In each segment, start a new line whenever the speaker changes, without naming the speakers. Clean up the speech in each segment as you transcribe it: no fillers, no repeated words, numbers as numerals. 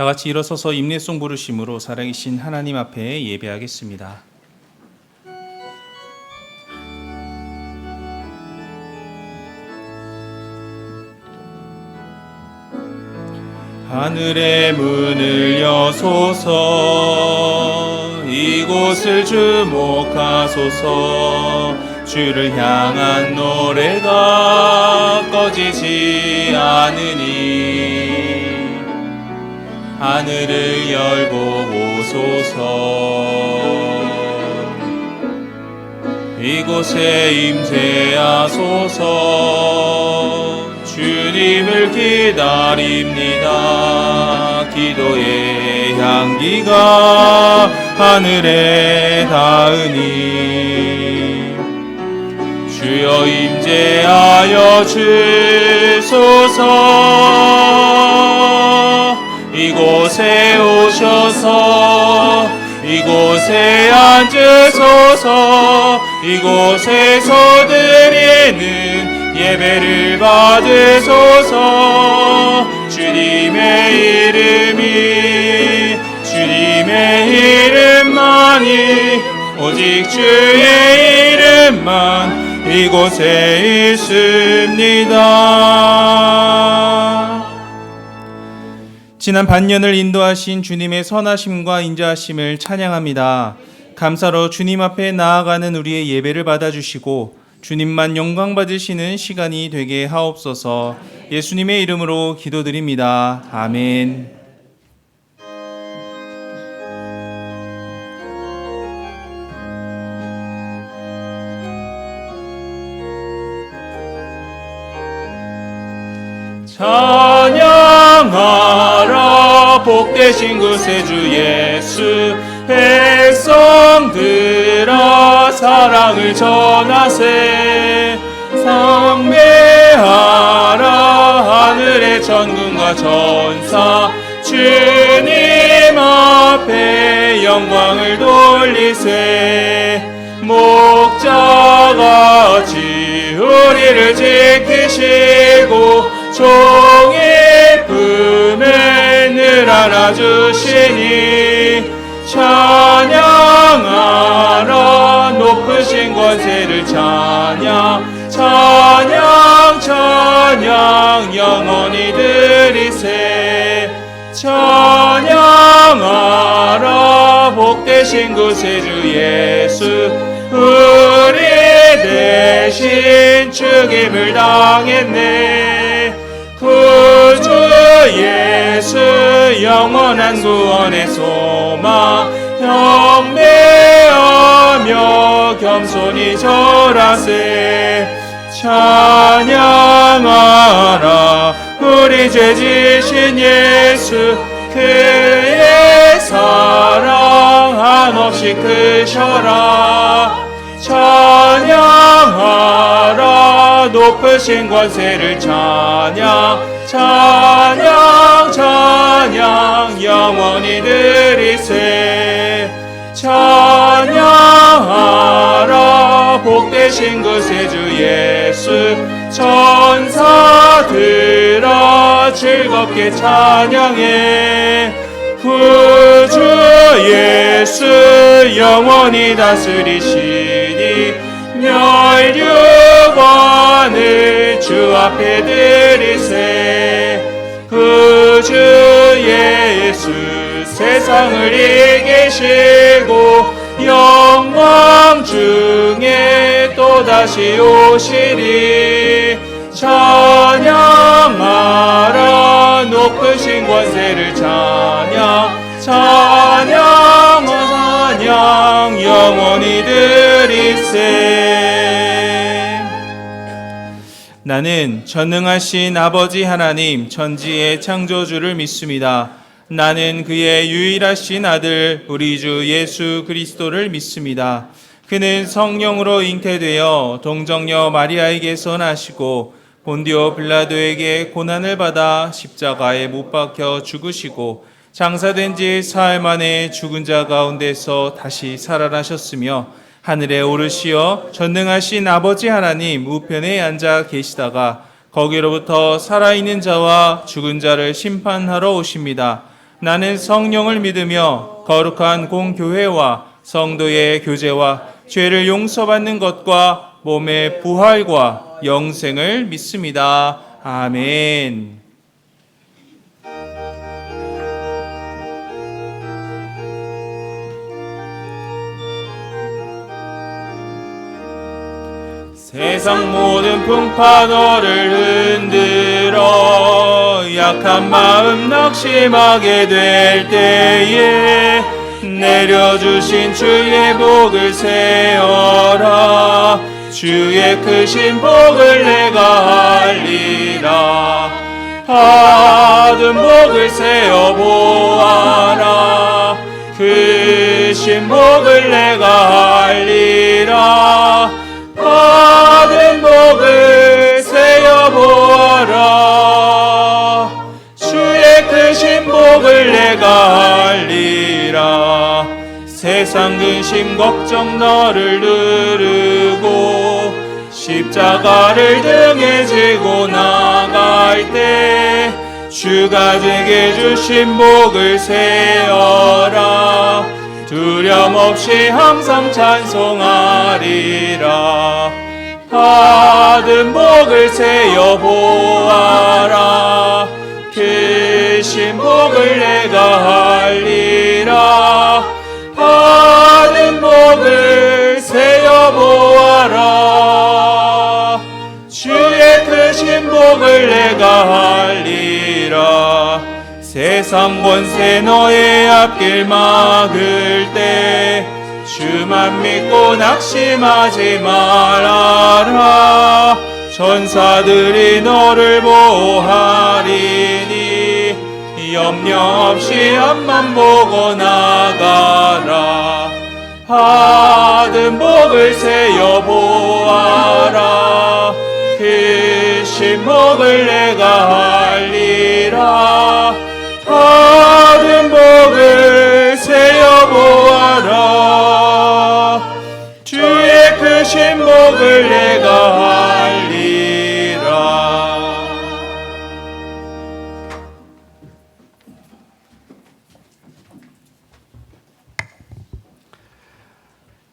다 같이 일어서서 임례송 부르심으로 살아계신 하나님 앞에 예배하겠습니다. 하늘의 문을 여소서, 이곳을 주목하소서. 주를 향한 노래가 꺼지지 않으니 하늘을 열고 오소서. 이곳에 임재하소서. 주님을 기다립니다. 기도의 향기가 하늘에 닿으니 주여 임재하여 주소서. 이곳에 오셔서 이곳에 앉으소서. 이곳에서 드리는 예배를 받으소서. 주님의 이름만이 오직 주의 이름만 이곳에 있습니다. 지난 반년을 인도하신 주님의 선하심과 인자하심을 찬양합니다. 감사로 주님 앞에 나아가는 우리의 예배를 받아주시고 주님만 영광 받으시는 시간이 되게 하옵소서. 예수님의 이름으로 기도드립니다. 아멘. 찬양하라 복되신 구세주 예수. 백성들아 사랑을 전하세. 상배하라 하늘의 천군과 천사. 주님 앞에 영광을 돌리세. 목자같이 우리를 지키시고 종의 품에 늘 안아주시니 찬양하라 높으신 권세를 찬양. 찬양 찬양 영원히 드리세. 찬양하라 복되신 구세주 예수. 우리 대신 죽임을 당했네. 구주 예수 영원한 구원의 소망. 경배하며 겸손히 절하세. 찬양하라 우리 죄 지신 예수. 그의 사랑 한없이 크셔라. 찬양하라 높으신 권세를 찬양. 찬양 찬양 영원히 드리세. 찬양하라 복되신 구세주 예수. 천사들아 즐겁게 찬양해. 구주 예수 영원히 다스리시니 멸류관을 주 앞에 드리세. 구주 예수 세상을 이기시고 영광 중에 또다시 오시리. 찬양하라 높으신 권세를 찬양. 찬양 찬양 영원히 드리세. 나는 전능하신 아버지 하나님 천지의 창조주를 믿습니다. 나는 그의 유일하신 아들 우리 주 예수 그리스도를 믿습니다. 그는 성령으로 잉태되어 동정녀 마리아에게서 나시고 본디오 빌라도에게 고난을 받아 십자가에 못 박혀 죽으시고 장사된 지 사흘 만에 죽은 자 가운데서 다시 살아나셨으며 하늘에 오르시어 전능하신 아버지 하나님 우편에 앉아 계시다가 거기로부터 살아있는 자와 죽은 자를 심판하러 오십니다. 나는 성령을 믿으며 거룩한 공교회와 성도의 교제와 죄를 용서받는 것과 몸의 부활과 영생을 믿습니다. 아멘. 세상 모든 풍파 너를 흔들어 약한 마음 낙심하게 될 때에 내려주신 주의 복을 세어라. 주의 크신 복을 내가 알리라. 받은 복을 세어 보아라. 크신 복을 내가 알리라. 받은 복을 세어 보아라. 주의 크신 복을 내가 알리라. 세상 근심 걱정 너를 누르고 십자가를 등에 지고 나갈 때 주가 내게 주신 복을 세어라. 두려움 없이 항상 찬송하리라. 받은 복을 세어 보아라. 크신 복을 내가 알리라. 받은 복을 세어 보아라. 주의 크신 복을 내가 알리라. 세상 권세 너의 앞길 막을 때 주만 믿고 낙심하지 말아라. 천사들이 너를 보호하리니 염려 없이 앞만 보고 나가라. 받은 복을 세어 보아라. 크신 복을 내가 알리라. 받은 복을 세어 보아라. 주의 크신 복을 내가 알리라.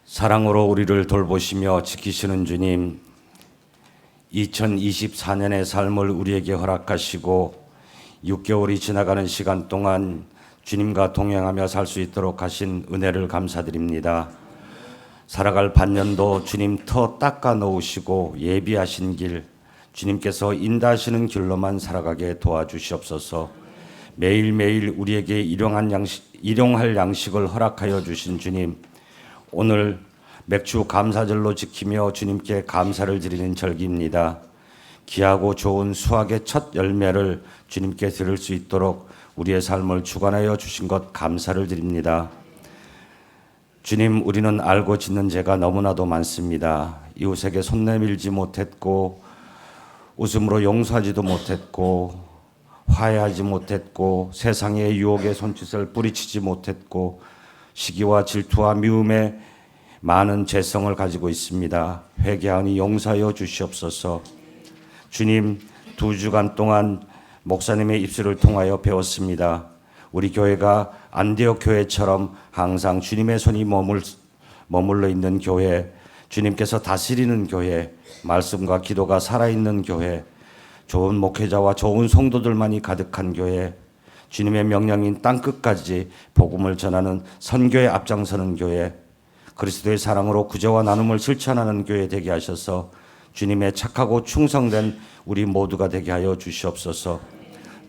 사랑으로 우리를 돌보시며 지키시는 주님, 2024년의 삶을 우리에게 허락하시고 6개월이 지나가는 시간 동안 주님과 동행하며 살 수 있도록 하신 은혜를 감사드립니다. 살아갈 반년도 주님 터 닦아 놓으시고 예비하신 길, 주님께서 인도하시는 길로만 살아가게 도와주시옵소서. 매일매일 우리에게 일용할 양식을 허락하여 주신 주님, 오늘 맥주 감사절로 지키며 주님께 감사를 드리는 절기입니다. 귀하고 좋은 수확의 첫 열매를 주님께 드릴 수 있도록 우리의 삶을 주관하여 주신 것 감사를 드립니다. 주님, 우리는 알고 짓는 죄가 너무나도 많습니다. 이웃에게 손 내밀지 못했고, 웃음으로 용서하지도 못했고, 화해하지 못했고, 세상의 유혹에 손짓을 뿌리치지 못했고, 시기와 질투와 미움에 많은 죄성을 가지고 있습니다. 회개하니 용서하여 주시옵소서. 주님, 2주간 동안 목사님의 입술을 통하여 배웠습니다. 우리 교회가 안디옥 교회처럼 항상 주님의 손이 머물러 있는 교회, 주님께서 다스리는 교회, 말씀과 기도가 살아있는 교회, 좋은 목회자와 좋은 성도들만이 가득한 교회, 주님의 명령인 땅끝까지 복음을 전하는 선교에 앞장서는 교회, 그리스도의 사랑으로 구제와 나눔을 실천하는 교회 되게 하셔서 주님의 착하고 충성된 우리 모두가 되게 하여 주시옵소서.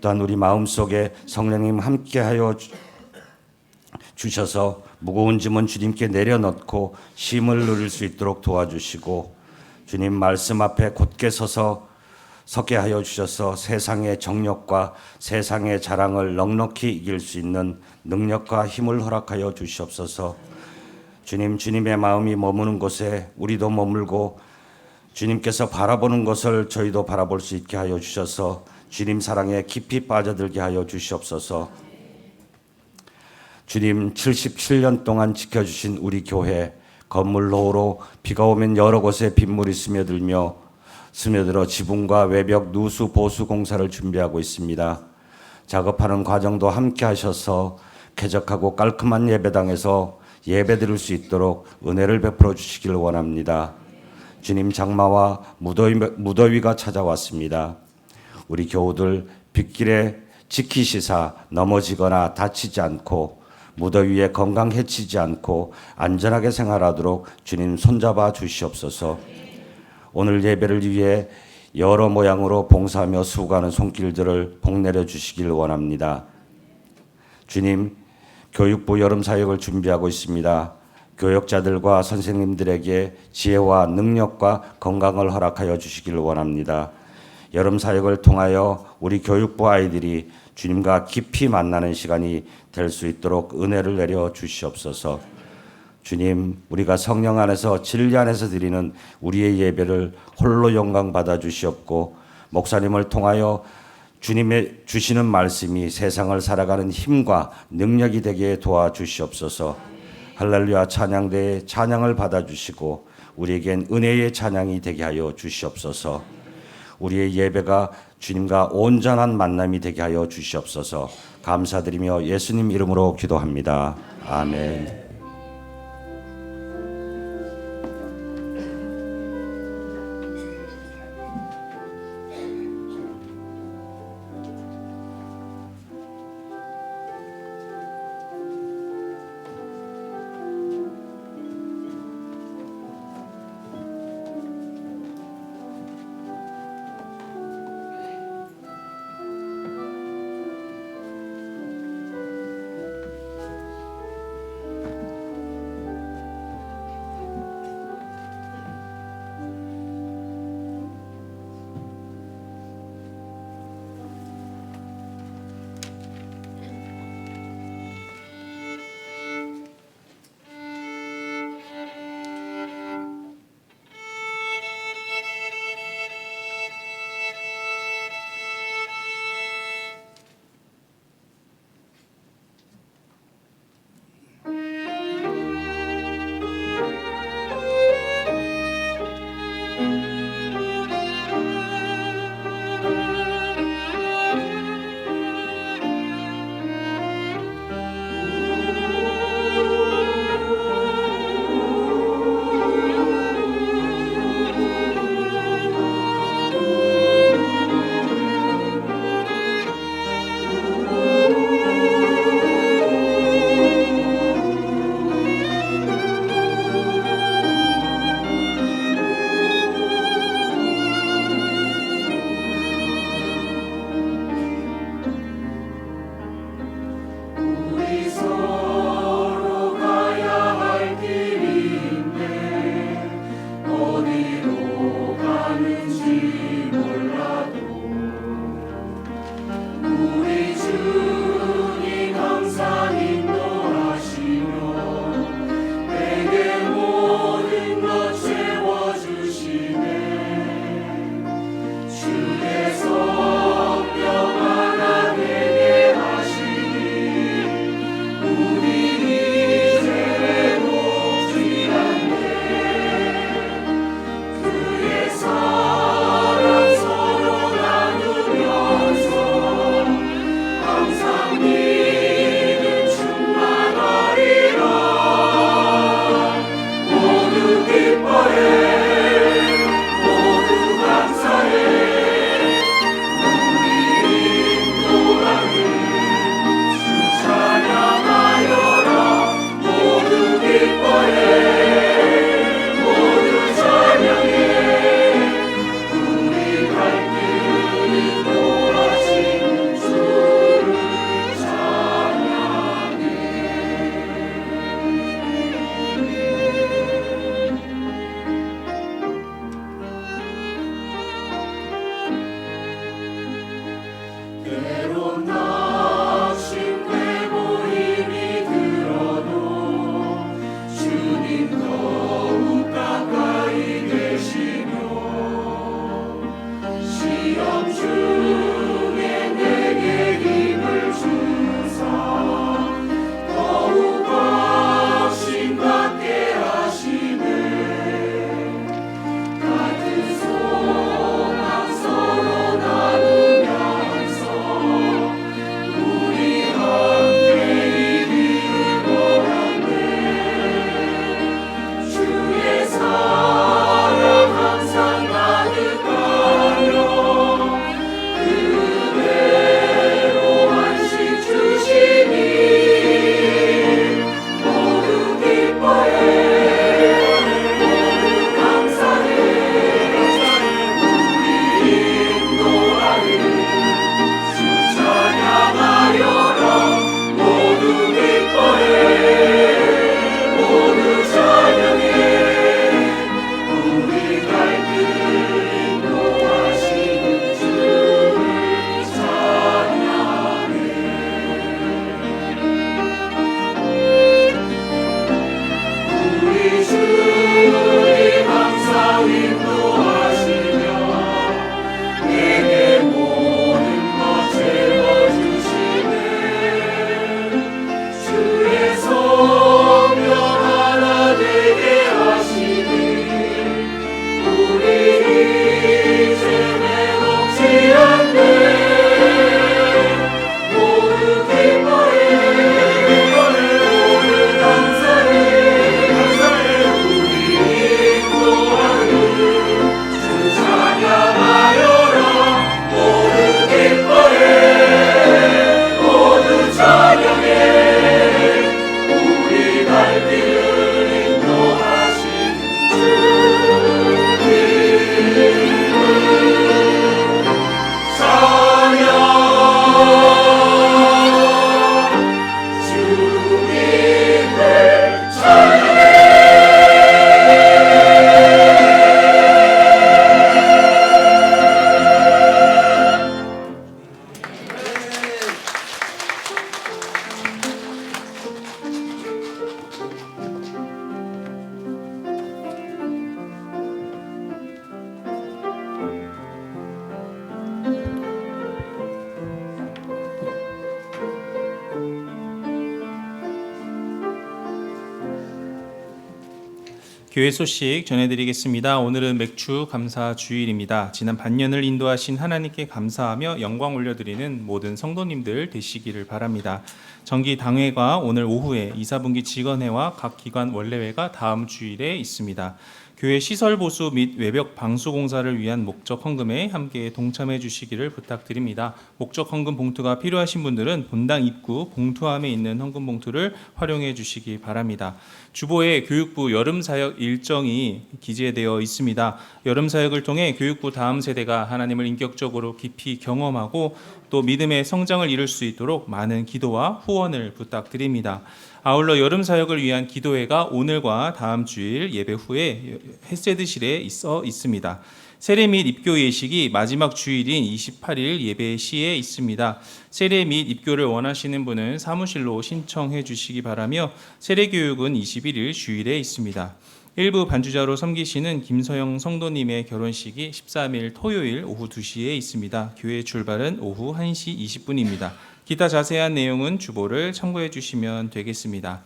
또한 우리 마음속에 성령님 함께하여 주셔서 무거운 짐은 주님께 내려놓고 쉼을 누릴 수 있도록 도와주시고, 주님 말씀 앞에 곧게 서게 하여 주셔서 세상의 정욕과 세상의 자랑을 넉넉히 이길 수 있는 능력과 힘을 허락하여 주시옵소서. 주님, 주님의 마음이 머무는 곳에 우리도 머물고 주님께서 바라보는 것을 저희도 바라볼 수 있게 하여 주셔서 주님 사랑에 깊이 빠져들게 하여 주시옵소서. 주님, 77년 동안 지켜주신 우리 교회, 건물 노후로 비가 오면 여러 곳에 빗물이 스며들어 지붕과 외벽 누수 보수 공사를 준비하고 있습니다. 작업하는 과정도 함께 하셔서 쾌적하고 깔끔한 예배당에서 예배드릴 수 있도록 은혜를 베풀어 주시길 원합니다. 주님, 장마와 무더위가 찾아왔습니다. 우리 교우들 빗길에 지키시사 넘어지거나 다치지 않고 무더위에 건강 해치지 않고 안전하게 생활하도록 주님 손잡아 주시옵소서. 오늘 예배를 위해 여러 모양으로 봉사하며 수고하는 손길들을 복내려 주시길 원합니다. 주님, 교육부 여름 사역을 준비하고 있습니다. 교역자들과 선생님들에게 지혜와 능력과 건강을 허락하여 주시길 원합니다. 여름 사역을 통하여 우리 교육부 아이들이 주님과 깊이 만나는 시간이 될 수 있도록 은혜를 내려 주시옵소서. 주님, 우리가 성령 안에서 진리 안에서 드리는 우리의 예배를 홀로 영광 받아 주시옵고, 목사님을 통하여 주님의 주시는 말씀이 세상을 살아가는 힘과 능력이 되게 도와주시옵소서. 할렐루야 찬양대의 찬양을 받아주시고 우리에겐 은혜의 찬양이 되게 하여 주시옵소서. 우리의 예배가 주님과 온전한 만남이 되게 하여 주시옵소서. 감사드리며 예수님 이름으로 기도합니다. 아멘.
교회 소식 전해드리겠습니다. 오늘은 맥주 감사 주일입니다. 지난 반년을 인도하신 하나님께 감사하며 영광 올려드리는 모든 성도님들 되시기를 바랍니다. 정기 당회가 오늘 오후에 이사분기 직원회와 각 기관 원래회가 다음 주일에 있습니다. 교회 시설 보수 및 외벽 방수 공사를 위한 목적 헌금에 함께 동참해 주시기를 부탁드립니다. 목적 헌금 봉투가 필요하신 분들은 본당 입구 봉투함에 있는 헌금 봉투를 활용해 주시기 바랍니다. 주보에 교육부 여름 사역 일정이 기재되어 있습니다. 여름 사역을 통해 교육부 다음 세대가 하나님을 인격적으로 깊이 경험하고 또 믿음의 성장을 이룰 수 있도록 많은 기도와 후원을 부탁드립니다. 아울러 여름 사역을 위한 기도회가 오늘과 다음 주일 예배 후에 햇세드실에 있습니다. 세례 및 입교 예식이 마지막 주일인 28일 예배 시에 있습니다. 세례 및 입교를 원하시는 분은 사무실로 신청해 주시기 바라며 세례 교육은 21일 주일에 있습니다. 일부 반주자로 섬기시는 김서영 성도님의 결혼식이 13일 토요일 오후 2시에 있습니다. 교회 출발은 오후 1시 20분입니다. 기타 자세한 내용은 주보를 참고해 주시면 되겠습니다.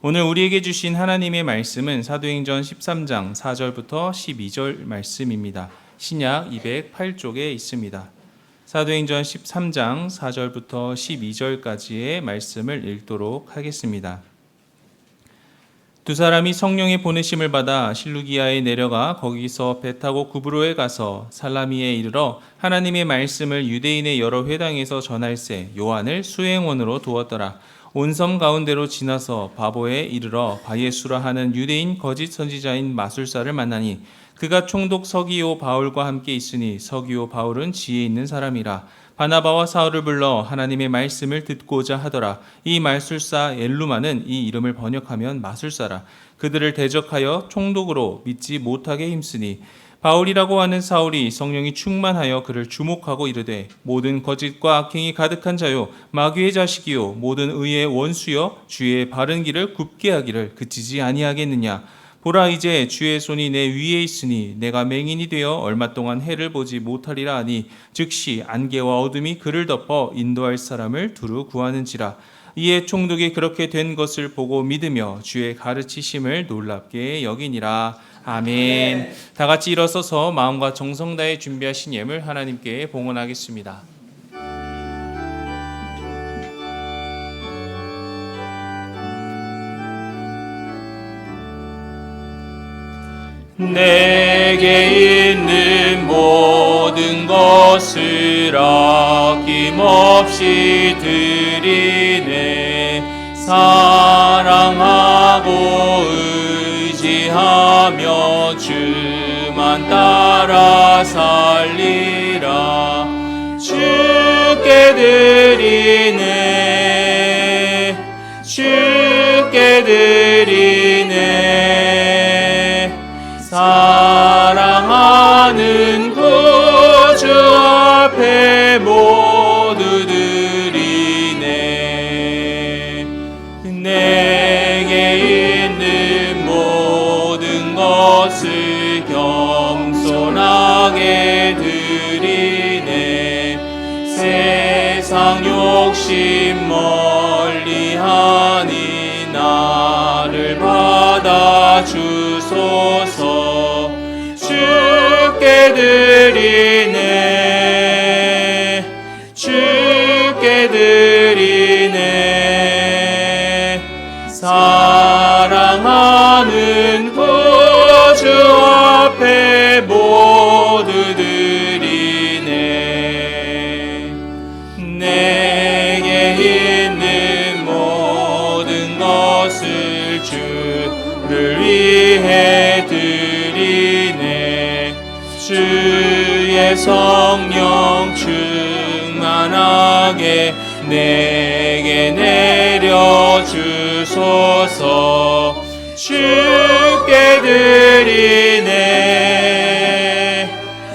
오늘 우리에게 주신 하나님의 말씀은 사도행전 13장 4절부터 12절 말씀입니다. 신약 208쪽에 있습니다. 사도행전 13장 4절부터 12절까지의 말씀을 읽도록 하겠습니다. 두 사람이 성령의 보내심을 받아 실루기아에 내려가 거기서 배 타고 구브로에 가서 살라미에 이르러 하나님의 말씀을 유대인의 여러 회당에서 전할세 요한을 수행원으로 두었더라. 온 섬 가운데로 지나서 바보에 이르러 바예수라 하는 유대인 거짓 선지자인 마술사를 만나니 그가 총독 서기오 바울과 함께 있으니 서기오 바울은 지혜 있는 사람이라. 바나바와 사울을 불러 하나님의 말씀을 듣고자 하더라. 이 마술사 엘루마는 이 이름을 번역하면 마술사라. 그들을 대적하여 총독으로 믿지 못하게 힘쓰니 바울이라고 하는 사울이 성령이 충만하여 그를 주목하고 이르되 모든 거짓과 악행이 가득한 자요 마귀의 자식이요 모든 의의 원수여 주의 바른 길을 굽게 하기를 그치지 아니하겠느냐. 보라 이제 주의 손이 내 위에 있으니 내가 맹인이 되어 얼마 동안 해를 보지 못하리라 하니 즉시 안개와 어둠이 그를 덮어 인도할 사람을 두루 구하는지라. 이에 총독이 그렇게 된 것을 보고 믿으며 주의 가르치심을 놀랍게 여기니라. 아멘. 다 같이 일어서서 마음과 정성 다해 준비하신 예물 하나님께 봉헌하겠습니다. 내게 있는 모든 것을 아낌없이 드리네. 사랑하고 의지하며 주만 따라 살리라. 주께 드리네. 주께 드리네. 사랑하는 구주 앞에 모두 드리네. 내게 있는 모든 것을 겸손하게 드리네. 세상 욕심 멀리하니 나를 받아주소서. 주께 드리네. 주께 드리네. 사랑하는 구주 앞에 모두 드리네. 내게 있는 모든 것을 주를 위해 드리네. 주의 성령 충만하게 내게 내려주소서. 주께 드리네.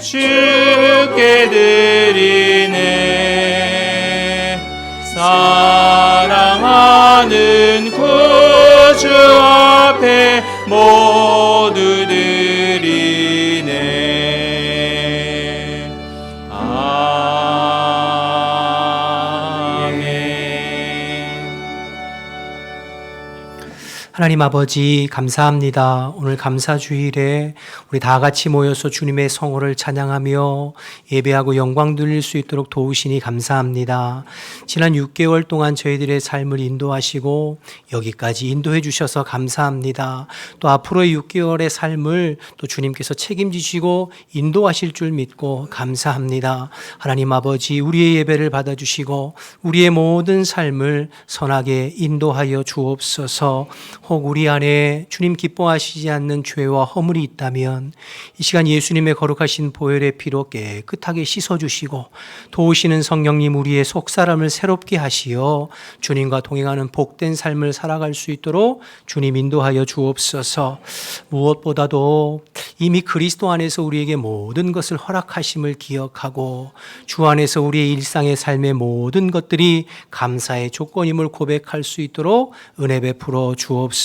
주께 드리네. 사랑하는 구주 앞에 모두 드리네. 아멘.
하나님 아버지 감사합니다. 오늘 감사주일에 우리 다 같이 모여서 주님의 성호를 찬양하며 예배하고 영광 돌릴 수 있도록 도우시니 감사합니다. 지난 6개월 동안 저희들의 삶을 인도하시고 여기까지 인도해 주셔서 감사합니다. 또 앞으로의 6개월의 삶을 또 주님께서 책임지시고 인도하실 줄 믿고 감사합니다. 하나님 아버지 우리의 예배를 받아주시고 우리의 모든 삶을 선하게 인도하여 주옵소서. 혹 우리 안에 주님 기뻐하시지 않는 죄와 허물이 있다면 이 시간 예수님의 거룩하신 보혈의 피로 깨끗하게 씻어주시고 도우시는 성령님 우리의 속사람을 새롭게 하시어 주님과 동행하는 복된 삶을 살아갈 수 있도록 주님 인도하여 주옵소서. 무엇보다도 이미 그리스도 안에서 우리에게 모든 것을 허락하심을 기억하고 주 안에서 우리의 일상의 삶의 모든 것들이 감사의 조건임을 고백할 수 있도록 은혜 베풀어 주옵소서.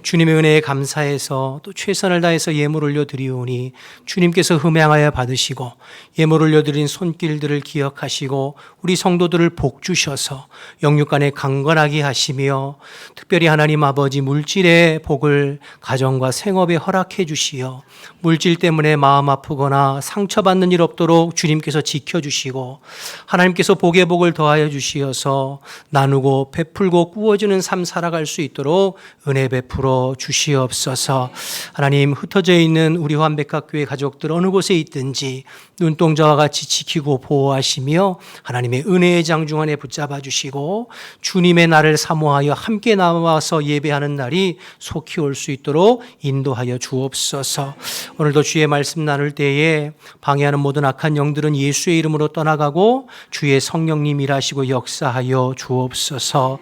주님의 은혜에 감사해서 또 최선을 다해서 예물 올려드리오니 주님께서 흠양하여 받으시고 예물 올려드린 손길들을 기억하시고 우리 성도들을 복 주셔서 영육간에 강건하게 하시며 특별히 하나님 아버지 물질의 복을 가정과 생업에 허락해 주시어 물질 때문에 마음 아프거나 상처받는 일 없도록 주님께서 지켜주시고 하나님께서 복의 복을 더하여 주시어서 나누고 베풀고 꾸어주는 삶 살아갈 수 있도록 은혜 베풀어 주시옵소서. 하나님 흩어져 있는 우리 환백학교의 가족들 어느 곳에 있든지 눈동자와 같이 지키고 보호하시며 하나님의 은혜의 장중 안에 붙잡아 주시고 주님의 날을 사모하여 함께 나와서 예배하는 날이 속히 올 수 있도록 인도하여 주옵소서. 오늘도 주의 말씀 나눌 때에 방해하는 모든 악한 영들은 예수의 이름으로 떠나가고 주의 성령님 일하시고 역사하여 주옵소서.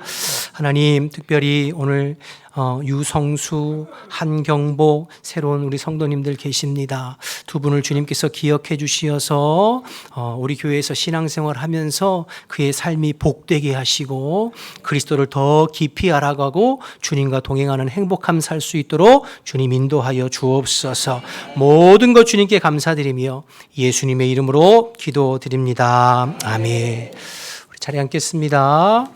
하나님 특별히 오늘 유성수, 한경복 새로운 우리 성도님들 계십니다. 두 분을 주님께서 기억해 주시어서 우리 교회에서 신앙생활하면서 그의 삶이 복되게 하시고 그리스도를 더 깊이 알아가고 주님과 동행하는 행복함 살 수 있도록 주님 인도하여 주옵소서. 모든 것 주님께 감사드리며 예수님의 이름으로 기도드립니다. 아멘. 우리 자리에 앉겠습니다.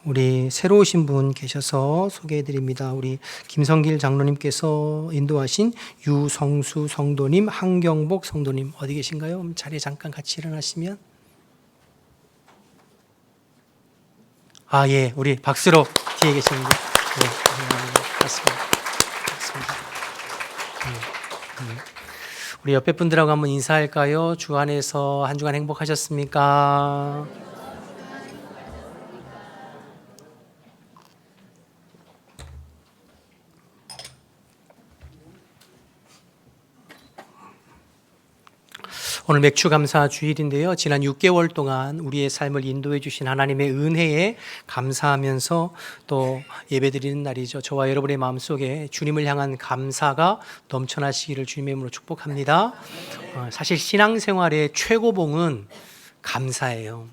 우리 새로 오신 분 계셔서 소개해드립니다. 우리 김성길 장로님께서 인도하신 유성수 성도님, 한경복 성도님 어디 계신가요? 자리에 잠깐 같이 일어나시면. 예, 우리 박수로 뒤에 계십니다. 네, 맞습니다. 우리 옆에 분들하고 한번 인사할까요? 주 안에서 한 주간 행복하셨습니까? 오늘 맥주 감사 주일인데요. 지난 6개월 동안 우리의 삶을 인도해 주신 하나님의 은혜에 감사하면서 또 예배드리는 날이죠. 저와 여러분의 마음속에 주님을 향한 감사가 넘쳐나시기를 주님의 이름으로 축복합니다. 사실 신앙생활의 최고봉은 감사예요.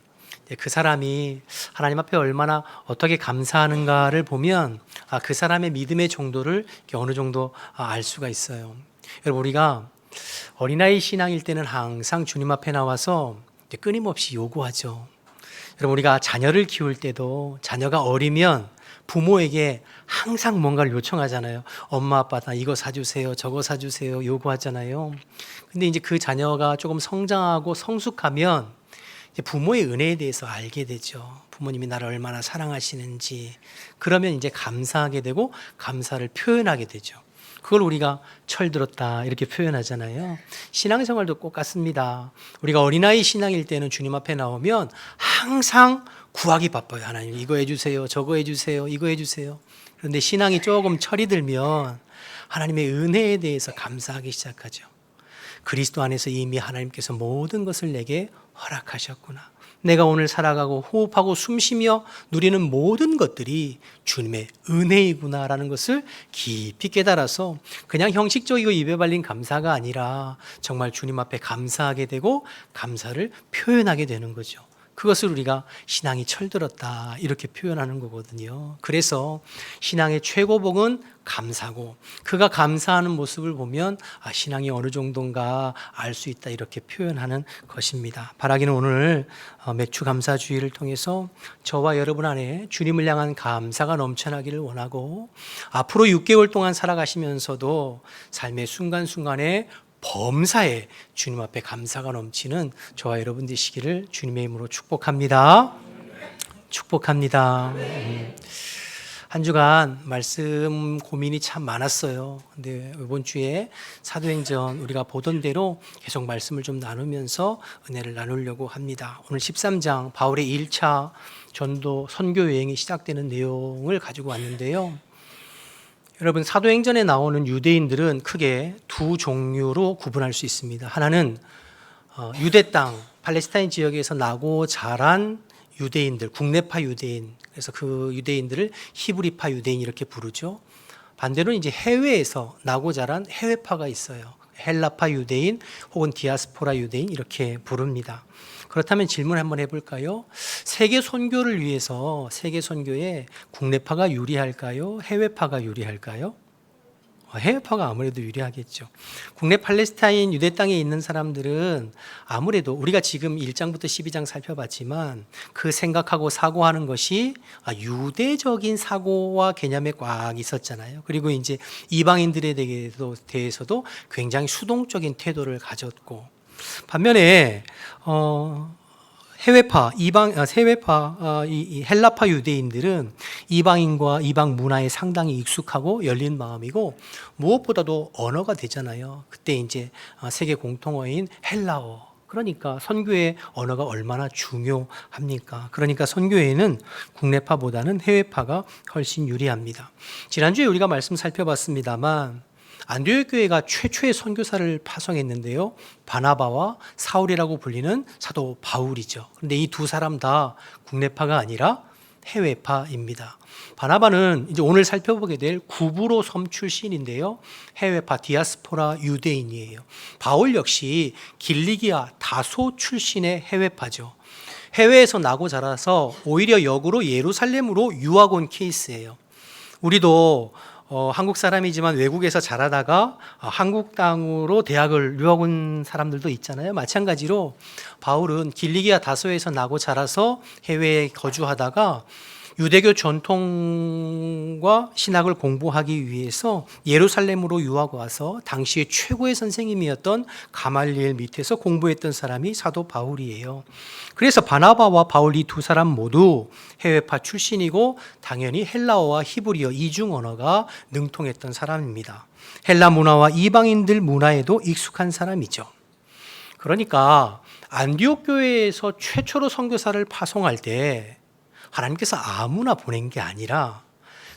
그 사람이 하나님 앞에 얼마나 어떻게 감사하는가를 보면 그 사람의 믿음의 정도를 어느 정도 알 수가 있어요. 여러분 우리가 어린아이 신앙일 때는 항상 주님 앞에 나와서 끊임없이 요구하죠. 여러분 우리가 자녀를 키울 때도 자녀가 어리면 부모에게 항상 뭔가를 요청하잖아요. 엄마 아빠 나 이거 사주세요, 저거 사주세요 요구하잖아요. 근데 이제 그 자녀가 조금 성장하고 성숙하면 이제 부모의 은혜에 대해서 알게 되죠. 부모님이 나를 얼마나 사랑하시는지. 그러면 이제 감사하게 되고 감사를 표현하게 되죠. 그걸 우리가 철들었다 이렇게 표현하잖아요. 신앙생활도 똑같습니다. 우리가 어린아이 신앙일 때는 주님 앞에 나오면 항상 구하기 바빠요. 하나님 이거 해주세요, 저거 해주세요, 이거 해주세요. 그런데 신앙이 조금 철이 들면 하나님의 은혜에 대해서 감사하기 시작하죠. 그리스도 안에서 이미 하나님께서 모든 것을 내게 허락하셨구나. 내가 오늘 살아가고 호흡하고 숨쉬며 누리는 모든 것들이 주님의 은혜이구나라는 것을 깊이 깨달아서 그냥 형식적이고 입에 발린 감사가 아니라 정말 주님 앞에 감사하게 되고 감사를 표현하게 되는 거죠. 그것을 우리가 신앙이 철들었다 이렇게 표현하는 거거든요. 그래서 신앙의 최고봉은 감사고 그가 감사하는 모습을 보면 신앙이 어느 정도인가 알 수 있다 이렇게 표현하는 것입니다. 바라기는 오늘 매추 감사주의를 통해서 저와 여러분 안에 주님을 향한 감사가 넘쳐나기를 원하고 앞으로 6개월 동안 살아가시면서도 삶의 순간순간에 범사에 주님 앞에 감사가 넘치는 저와 여러분 되시기를 주님의 이름으로 축복합니다. 축복합니다. 한 주간 말씀 고민이 참 많았어요. 근데 이번 주에 사도행전 우리가 보던 대로 계속 말씀을 좀 나누면서 은혜를 나누려고 합니다. 오늘 13장 바울의 1차 전도 선교 여행이 시작되는 내용을 가지고 왔는데요. 여러분 사도행전에 나오는 유대인들은 크게 두 종류로 구분할 수 있습니다. 하나는 유대 땅 팔레스타인 지역에서 나고 자란 유대인들, 국내파 유대인, 그래서 그 유대인들을 히브리파 유대인 이렇게 부르죠. 반대로 이제 해외에서 나고 자란 해외파가 있어요. 헬라파 유대인 혹은 디아스포라 유대인 이렇게 부릅니다. 그렇다면 질문 한번 해볼까요? 세계 선교를 위해서 세계 선교에 국내파가 유리할까요? 해외파가 유리할까요? 해외파가 아무래도 유리하겠죠. 국내 팔레스타인 유대 땅에 있는 사람들은 아무래도 우리가 지금 1장부터 12장 살펴봤지만 그 생각하고 사고하는 것이 유대적인 사고와 개념에 꽉 있었잖아요. 그리고 이제 이방인들에 대해서도 굉장히 수동적인 태도를 가졌고 반면에 해외파, 이 헬라파 유대인들은 이방인과 이방 문화에 상당히 익숙하고 열린 마음이고 무엇보다도 언어가 되잖아요. 그때 이제 세계 공통어인 헬라어. 그러니까 선교의 언어가 얼마나 중요합니까? 그러니까 선교에는 국내파보다는 해외파가 훨씬 유리합니다. 지난주에 우리가 말씀 살펴봤습니다만 안디옥 교회가 최초의 선교사를 파송했는데요. 바나바와 사울이라고 불리는 사도 바울이죠. 그런데 이 두 사람 다 국내파가 아니라 해외파입니다. 바나바는 이제 오늘 살펴보게 될 구브로 섬 출신인데요. 해외파 디아스포라 유대인이에요. 바울 역시 길리기아 다소 출신의 해외파죠. 해외에서 나고 자라서 오히려 역으로 예루살렘으로 유학 온 케이스예요. 우리도 한국 사람이지만 외국에서 자라다가 한국 땅으로 대학을 유학 온 사람들도 있잖아요. 마찬가지로 바울은 길리기아 다소에서 나고 자라서 해외에 거주하다가 유대교 전통과 신학을 공부하기 위해서 예루살렘으로 유학 와서 당시의 최고의 선생님이었던 가말리엘 밑에서 공부했던 사람이 사도 바울이에요. 그래서 바나바와 바울 이 두 사람 모두 해외파 출신이고 당연히 헬라어와 히브리어 이중 언어가 능통했던 사람입니다. 헬라 문화와 이방인들 문화에도 익숙한 사람이죠. 그러니까 안디옥 교회에서 최초로 선교사를 파송할 때 하나님께서 아무나 보낸 게 아니라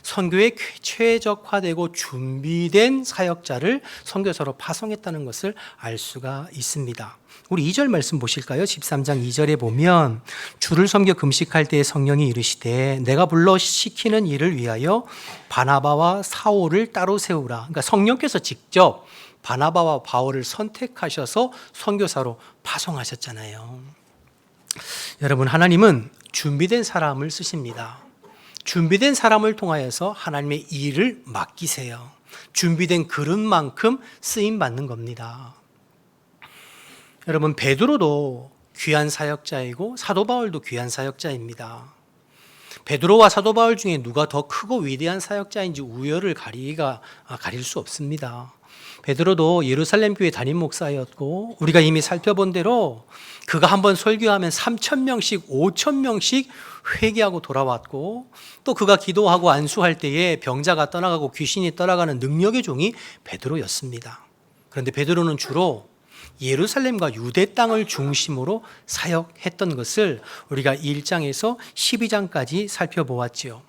선교에 최적화되고 준비된 사역자를 선교사로 파송했다는 것을 알 수가 있습니다. 우리 2절 말씀 보실까요? 13장 2절에 보면 주를 섬겨 금식할 때에 성령이 이르시되 내가 불러 시키는 일을 위하여 바나바와 사울을 따로 세우라. 그러니까 성령께서 직접 바나바와 바울을 선택하셔서 선교사로 파송하셨잖아요. 여러분, 하나님은 준비된 사람을 쓰십니다. 준비된 사람을 통하여서 하나님의 일을 맡기세요. 준비된 그릇만큼 쓰임 받는 겁니다. 여러분, 베드로도 귀한 사역자이고 사도 바울도 귀한 사역자입니다. 베드로와 사도 바울 중에 누가 더 크고 위대한 사역자인지 우열을 가릴 수 없습니다. 베드로도 예루살렘 교회 담임 목사였고 우리가 이미 살펴본 대로 그가 한번 설교하면 3,000명씩 5,000명씩 회개하고 돌아왔고 또 그가 기도하고 안수할 때에 병자가 떠나가고 귀신이 떠나가는 능력의 종이 베드로였습니다. 그런데 베드로는 주로 예루살렘과 유대 땅을 중심으로 사역했던 것을 우리가 1장에서 12장까지 살펴보았지요.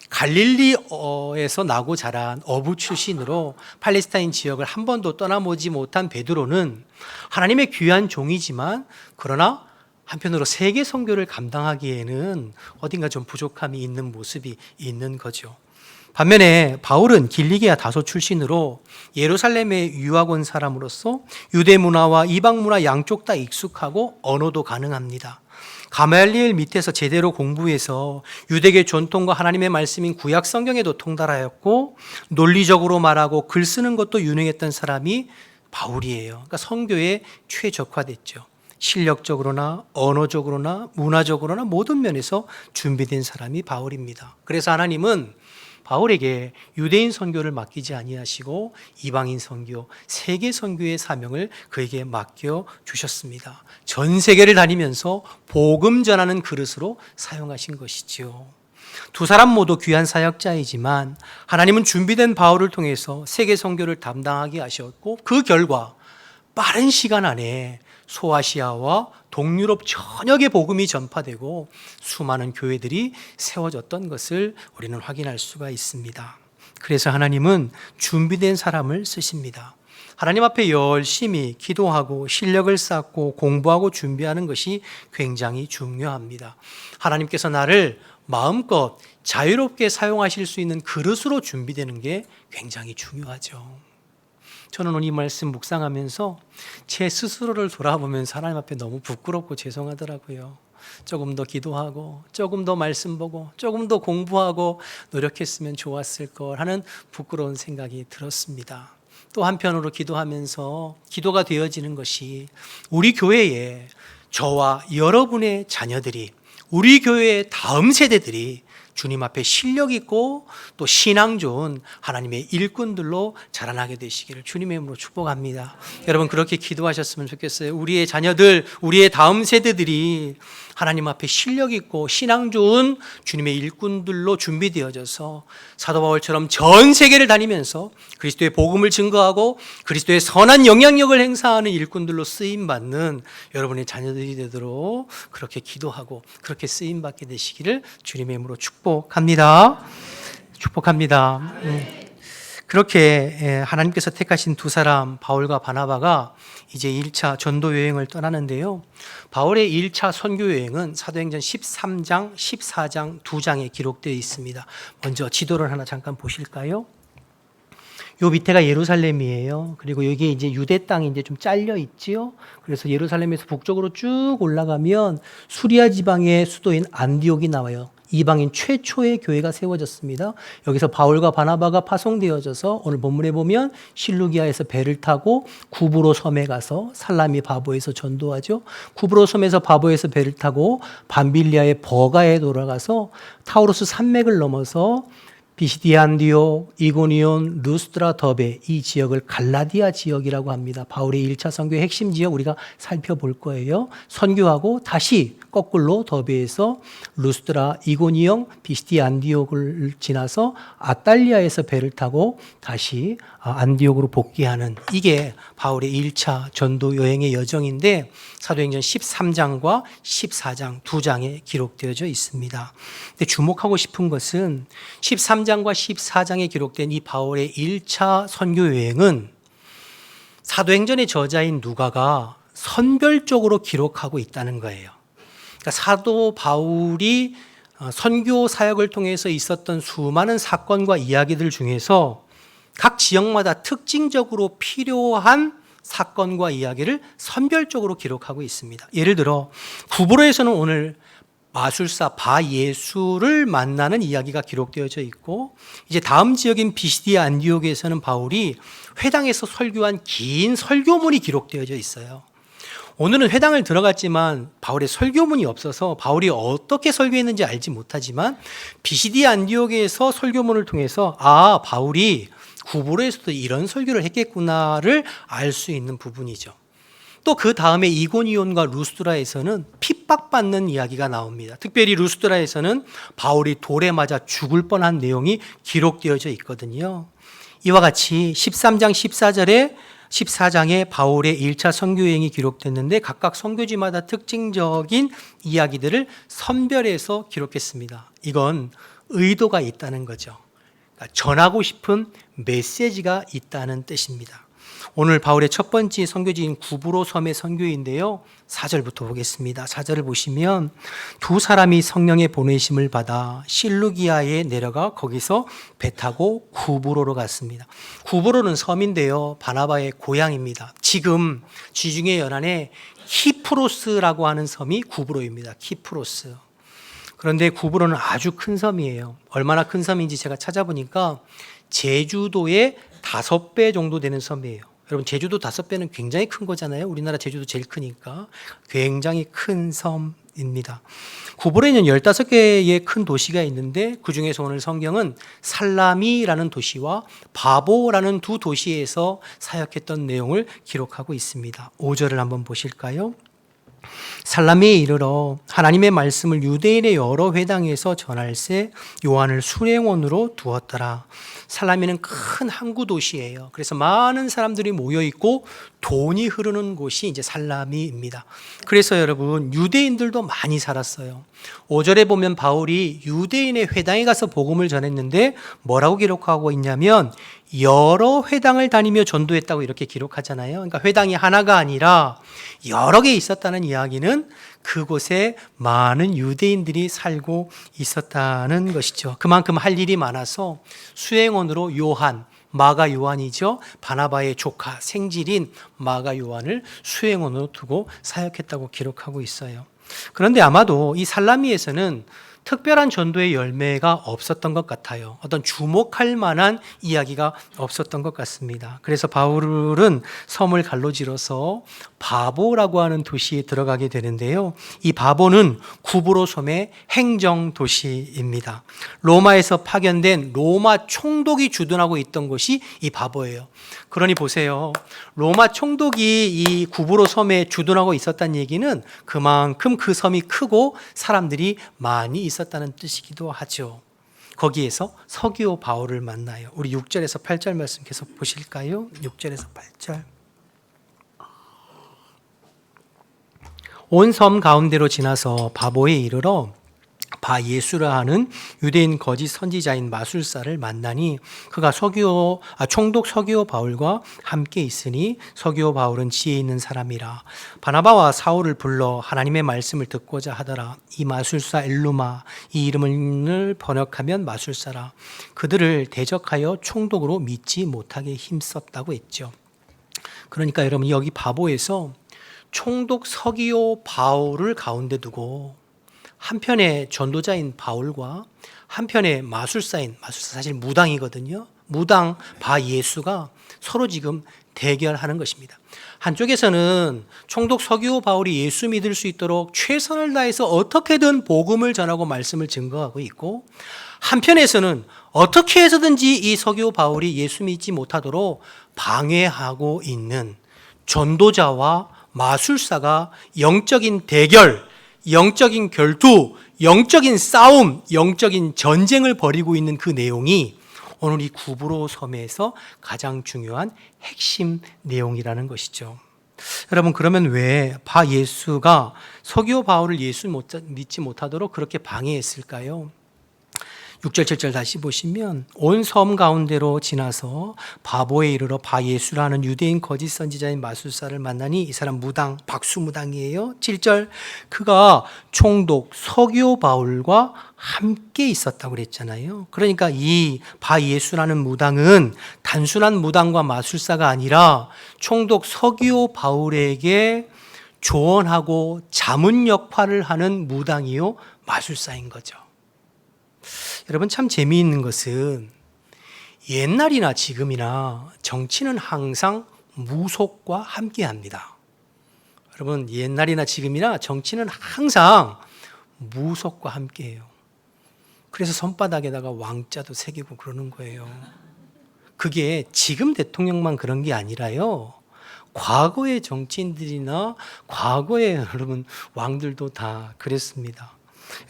갈릴리에서 나고 자란 어부 출신으로 팔레스타인 지역을 한 번도 떠나보지 못한 베드로는 하나님의 귀한 종이지만 그러나 한편으로 세계 선교를 감당하기에는 어딘가 좀 부족함이 있는 모습이 있는 거죠. 반면에 바울은 길리기아 다소 출신으로 예루살렘에 유학 온 사람으로서 유대 문화와 이방 문화 양쪽 다 익숙하고 언어도 가능합니다. 가말리엘 밑에서 제대로 공부해서 유대계 전통과 하나님의 말씀인 구약 성경에도 통달하였고 논리적으로 말하고 글 쓰는 것도 유능했던 사람이 바울이에요. 그러니까 선교에 최적화됐죠. 실력적으로나 언어적으로나 문화적으로나 모든 면에서 준비된 사람이 바울입니다. 그래서 하나님은 바울에게 유대인 선교를 맡기지 아니하시고 이방인 선교, 세계 선교의 사명을 그에게 맡겨 주셨습니다. 전 세계를 다니면서 복음 전하는 그릇으로 사용하신 것이지요. 두 사람 모두 귀한 사역자이지만 하나님은 준비된 바울을 통해서 세계 선교를 담당하게 하셨고 그 결과 빠른 시간 안에 소아시아와 동유럽 전역의 복음이 전파되고 수많은 교회들이 세워졌던 것을 우리는 확인할 수가 있습니다. 그래서 하나님은 준비된 사람을 쓰십니다. 하나님 앞에 열심히 기도하고 실력을 쌓고 공부하고 준비하는 것이 굉장히 중요합니다. 하나님께서 나를 마음껏 자유롭게 사용하실 수 있는 그릇으로 준비되는 게 굉장히 중요하죠. 저는 오늘 이 말씀 묵상하면서 제 스스로를 돌아보면서 하나님 앞에 너무 부끄럽고 죄송하더라고요. 조금 더 기도하고 조금 더 말씀 보고 조금 더 공부하고 노력했으면 좋았을 걸 하는 부끄러운 생각이 들었습니다. 또 한편으로 기도하면서 기도가 되어지는 것이 우리 교회에 저와 여러분의 자녀들이 우리 교회의 다음 세대들이 주님 앞에 실력 있고 또 신앙 좋은 하나님의 일꾼들로 자라나게 되시기를 주님의 이름으로 축복합니다. 여러분 그렇게 기도하셨으면 좋겠어요. 우리의 자녀들, 우리의 다음 세대들이 하나님 앞에 실력 있고 신앙 좋은 주님의 일꾼들로 준비되어져서 사도 바울처럼 전 세계를 다니면서 그리스도의 복음을 증거하고 그리스도의 선한 영향력을 행사하는 일꾼들로 쓰임받는 여러분의 자녀들이 되도록 그렇게 기도하고 그렇게 쓰임받게 되시기를 주님의 이름으로 축복합니다. 축복합니다. 그렇게 하나님께서 택하신 두 사람 바울과 바나바가 이제 1차 전도 여행을 떠나는데요. 바울의 1차 선교 여행은 사도행전 13장, 14장 두 장에 기록되어 있습니다. 먼저 지도를 하나 잠깐 보실까요? 요 밑에가 예루살렘이에요. 그리고 여기 이제 유대 땅이 이제 좀 잘려 있지요. 그래서 예루살렘에서 북쪽으로 쭉 올라가면 수리아 지방의 수도인 안디옥이 나와요. 이방인 최초의 교회가 세워졌습니다. 여기서 바울과 바나바가 파송되어져서 오늘 본문에 보면 실루기아에서 배를 타고 구브로 섬에 가서 살라미 바보에서 전도하죠. 구브로 섬에서 바보에서 배를 타고 밤빌리아의 버가에 돌아가서 타우로스 산맥을 넘어서 비시디아 안디옥, 이고니온, 루스드라, 더베 이 지역을 갈라디아 지역이라고 합니다. 바울의 1차 선교의 핵심 지역 우리가 살펴볼 거예요. 선교하고 다시 거꾸로 더베에서 루스드라, 이고니온, 비시디아 안디옥을 지나서 아탈리아에서 배를 타고 다시 안디옥으로 복귀하는 이게 바울의 1차 전도 여행의 여정인데 사도행전 13장과 14장 두 장에 기록되어져 있습니다. 근데 주목하고 싶은 것은 13장과 14장에 기록된 이 바울의 1차 선교 여행은 사도행전의 저자인 누가가 선별적으로 기록하고 있다는 거예요. 그러니까 사도 바울이 선교 사역을 통해서 있었던 수많은 사건과 이야기들 중에서 각 지역마다 특징적으로 필요한 사건과 이야기를 선별적으로 기록하고 있습니다. 예를 들어 구브로에서는 오늘 마술사 바예수를 만나는 이야기가 기록되어져 있고 이제 다음 지역인 비시디아 안디옥에서는 바울이 회당에서 설교한 긴 설교문이 기록되어져 있어요. 오늘은 회당을 들어갔지만 바울의 설교문이 없어서 바울이 어떻게 설교했는지 알지 못하지만 비시디아 안디옥에서 설교문을 통해서 바울이 구브로에서도 이런 설교를 했겠구나를 알 수 있는 부분이죠. 또 그 다음에 이고니온과 루스드라에서는 핍박받는 이야기가 나옵니다. 특별히 루스드라에서는 바울이 돌에 맞아 죽을 뻔한 내용이 기록되어져 있거든요. 이와 같이 13장 14장에 바울의 1차 선교여행이 기록됐는데 각각 선교지마다 특징적인 이야기들을 선별해서 기록했습니다. 이건 의도가 있다는 거죠. 그러니까 전하고 싶은 메시지가 있다는 뜻입니다. 오늘 바울의 첫 번째 선교지인 구브로 섬의 선교인데요. 4절부터 보겠습니다. 4절을 보시면 두 사람이 성령의 보내심을 받아 실루기아에 내려가 거기서 배 타고 구브로로 갔습니다. 구브로는 섬인데요. 바나바의 고향입니다. 지금 지중해 연안에 키프로스라고 하는 섬이 구브로입니다. 키프로스. 그런데 구브로는 아주 큰 섬이에요. 얼마나 큰 섬인지 제가 찾아보니까 제주도의 5배 정도 되는 섬이에요. 여러분, 제주도 5배는 굉장히 큰 거잖아요. 우리나라 제주도 제일 크니까. 굉장히 큰 섬입니다. 구브로에는 15개의 큰 도시가 있는데 그중에서 오늘 성경은 살라미라는 도시와 바보라는 두 도시에서 사역했던 내용을 기록하고 있습니다. 5절을 한번 보실까요? 살라미에 이르러 하나님의 말씀을 유대인의 여러 회당에서 전할세 요한을 수행원으로 두었더라. 살라미는 큰 항구 도시예요. 그래서 많은 사람들이 모여 있고 돈이 흐르는 곳이 이제 살라미입니다. 그래서 여러분, 유대인들도 많이 살았어요. 5절에 보면 바울이 유대인의 회당에 가서 복음을 전했는데 뭐라고 기록하고 있냐면 여러 회당을 다니며 전도했다고 이렇게 기록하잖아요. 그러니까 회당이 하나가 아니라 여러 개 있었다는 이야기는 그곳에 많은 유대인들이 살고 있었다는 것이죠. 그만큼 할 일이 많아서 수행원으로 요한, 마가 요한이죠. 바나바의 조카, 생질인 마가 요한을 수행원으로 두고 사역했다고 기록하고 있어요. 그런데 아마도 이 살라미에서는 특별한 전도의 열매가 없었던 것 같아요. 어떤 주목할 만한 이야기가 없었던 것 같습니다. 그래서 바울은 섬을 갈로지러서 바보라고 하는 도시에 들어가게 되는데요. 이 바보는 구브로 섬의 행정 도시입니다. 로마에서 파견된 로마 총독이 주둔하고 있던 곳이 이 바보예요. 그러니 보세요. 로마 총독이 이 구브로 섬에 주둔하고 있었다는 얘기는 그만큼 그 섬이 크고 사람들이 많이 있었다는 뜻이기도 하죠. 거기에서 서기오 바울을 만나요. 우리 6절에서 8절 말씀 계속 보실까요? 6절에서 8절. 온 섬 가운데로 지나서 바보에 이르러 바 예수라 하는 유대인 거짓 선지자인 마술사를 만나니 그가 총독 서기오 바울과 함께 있으니 서기오 바울은 지혜 있는 사람이라. 바나바와 사울을 불러 하나님의 말씀을 듣고자 하더라. 이 마술사 엘루마, 이 이름을 번역하면 마술사라. 그들을 대적하여 총독으로 믿지 못하게 힘썼다고 했죠. 그러니까 여러분, 여기 바보에서 총독 서기오 바울을 가운데 두고 한편에 전도자인 바울과 한편에 마술사 사실 무당이거든요. 무당 바 예수가 서로 지금 대결하는 것입니다. 한쪽에서는 총독 서기오 바울이 예수 믿을 수 있도록 최선을 다해서 어떻게든 복음을 전하고 말씀을 증거하고 있고, 한편에서는 어떻게 해서든지 이 서기오 바울이 예수 믿지 못하도록 방해하고 있는 전도자와 마술사가 영적인 대결, 영적인 결투, 영적인 싸움, 영적인 전쟁을 벌이고 있는 그 내용이 오늘 이 구브로 섬에서 가장 중요한 핵심 내용이라는 것이죠. 여러분, 그러면 왜 바 예수가 서기오 바울을 예수 믿지 못하도록 그렇게 방해했을까요? 6절 7절 다시 보시면 온 섬 가운데로 지나서 바보에 이르러 바 예수라는 유대인 거짓 선지자인 마술사를 만나니 이 사람 무당, 박수무당이에요. 7절 그가 총독 서기오 바울과 함께 있었다고 그랬잖아요. 그러니까 이 바 예수라는 무당은 단순한 무당과 마술사가 아니라 총독 서기오 바울에게 조언하고 자문 역할을 하는 무당이요 마술사인 거죠. 여러분, 참 재미있는 것은 옛날이나 지금이나 정치는 항상 무속과 함께합니다. 여러분, 옛날이나 지금이나 정치는 항상 무속과 함께해요. 그래서 손바닥에다가 왕자도 새기고 그러는 거예요. 그게 지금 대통령만 그런 게 아니라요. 과거의 정치인들이나 과거의 여러분 왕들도 다 그랬습니다.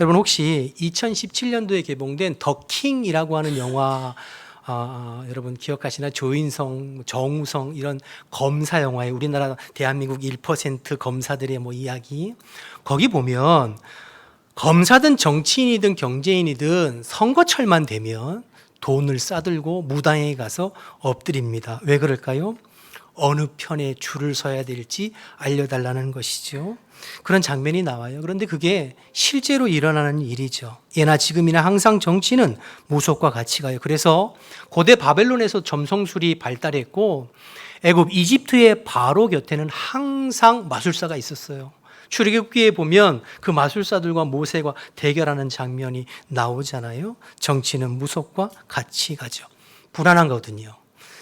여러분, 혹시 2017년도에 개봉된 더 킹이라고 하는 영화 여러분 기억하시나? 조인성, 정우성 이런 검사 영화에 우리나라 대한민국 1% 검사들의 이야기, 거기 보면 검사든 정치인이든 경제인이든 선거철만 되면 돈을 싸들고 무당에 가서 엎드립니다. 왜 그럴까요? 어느 편에 줄을 서야 될지 알려달라는 것이죠. 그런 장면이 나와요. 그런데 그게 실제로 일어나는 일이죠. 예나 지금이나 항상 정치는 무속과 같이 가요. 그래서 고대 바벨론에서 점성술이 발달했고 애굽 이집트의 바로 곁에는 항상 마술사가 있었어요. 출애굽기에 보면 그 마술사들과 모세가 대결하는 장면이 나오잖아요. 정치는 무속과 같이 가죠. 불안한 거거든요.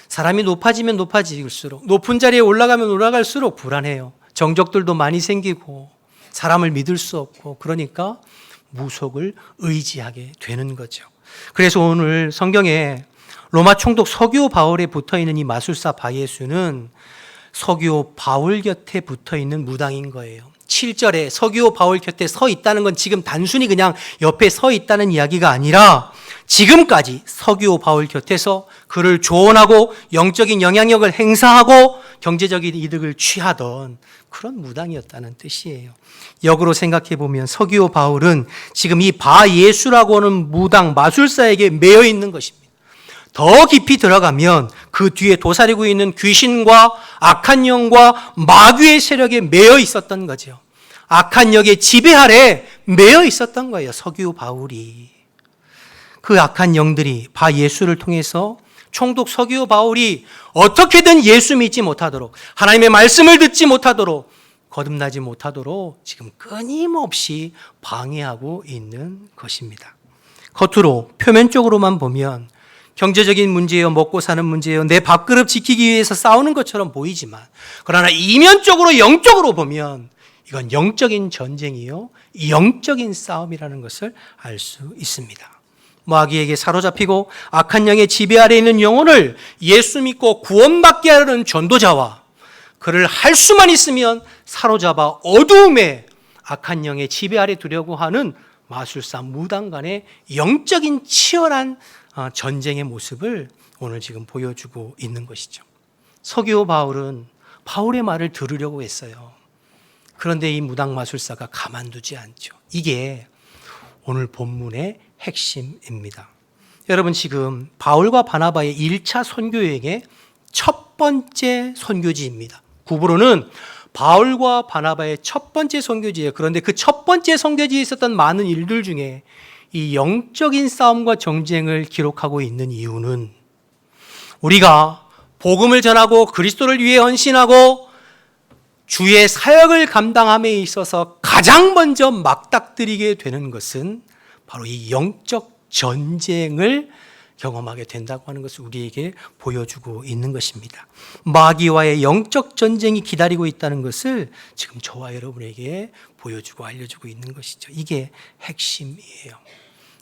사람이 높아지면 높아질수록, 높은 자리에 올라가면 올라갈수록 불안해요. 정적들도 많이 생기고 사람을 믿을 수 없고, 그러니까 무속을 의지하게 되는 거죠. 그래서 오늘 성경에 로마 총독 서기오 바울에 붙어있는 이 마술사 바예수는 서기오 바울 곁에 붙어있는 무당인 거예요. 7절에 서기오 바울 곁에 서 있다는 건 지금 단순히 그냥 옆에 서 있다는 이야기가 아니라 지금까지 서기오 바울 곁에서 그를 조언하고 영적인 영향력을 행사하고 경제적인 이득을 취하던 그런 무당이었다는 뜻이에요. 역으로 생각해 보면 서기오 바울은 지금 이 바예수라고 하는 무당 마술사에게 매여 있는 것입니다. 더 깊이 들어가면 그 뒤에 도사리고 있는 귀신과 악한 영과 마귀의 세력에 매여 있었던 거죠. 악한 영의 지배 아래 매여 있었던 거예요. 서기오 바울이. 그 악한 영들이 바예수를 통해서 총독 서기오 바울이 어떻게든 예수 믿지 못하도록, 하나님의 말씀을 듣지 못하도록, 거듭나지 못하도록 지금 끊임없이 방해하고 있는 것입니다. 겉으로 표면적으로만 보면 경제적인 문제예요, 먹고 사는 문제예요, 내 밥그릇 지키기 위해서 싸우는 것처럼 보이지만, 그러나 이면적으로 영적으로 보면 이건 영적인 전쟁이요, 영적인 싸움이라는 것을 알 수 있습니다. 마귀에게 사로잡히고 악한 영의 지배 아래 있는 영혼을 예수 믿고 구원받게 하려는 전도자와 그를 할 수만 있으면 사로잡아 어두움에 악한 영의 지배 아래 두려고 하는 마술사 무당 간의 영적인 치열한 전쟁의 모습을 오늘 지금 보여주고 있는 것이죠. 서기오 바울은 바울의 말을 들으려고 했어요. 그런데 이 무당 마술사가 가만두지 않죠. 이게 오늘 본문의 핵심입니다. 여러분, 지금 바울과 바나바의 1차 선교여행의 첫 번째 선교지입니다. 구브로는 바울과 바나바의 첫 번째 선교지예요. 그런데 그 첫 번째 선교지에 있었던 많은 일들 중에 이 영적인 싸움과 정쟁을 기록하고 있는 이유는 우리가 복음을 전하고 그리스도를 위해 헌신하고 주의 사역을 감당함에 있어서 가장 먼저 막닥뜨리게 되는 것은 바로 이 영적 전쟁을 경험하게 된다고 하는 것을 우리에게 보여주고 있는 것입니다. 마귀와의 영적 전쟁이 기다리고 있다는 것을 지금 저와 여러분에게 보여주고 알려주고 있는 것이죠. 이게 핵심이에요.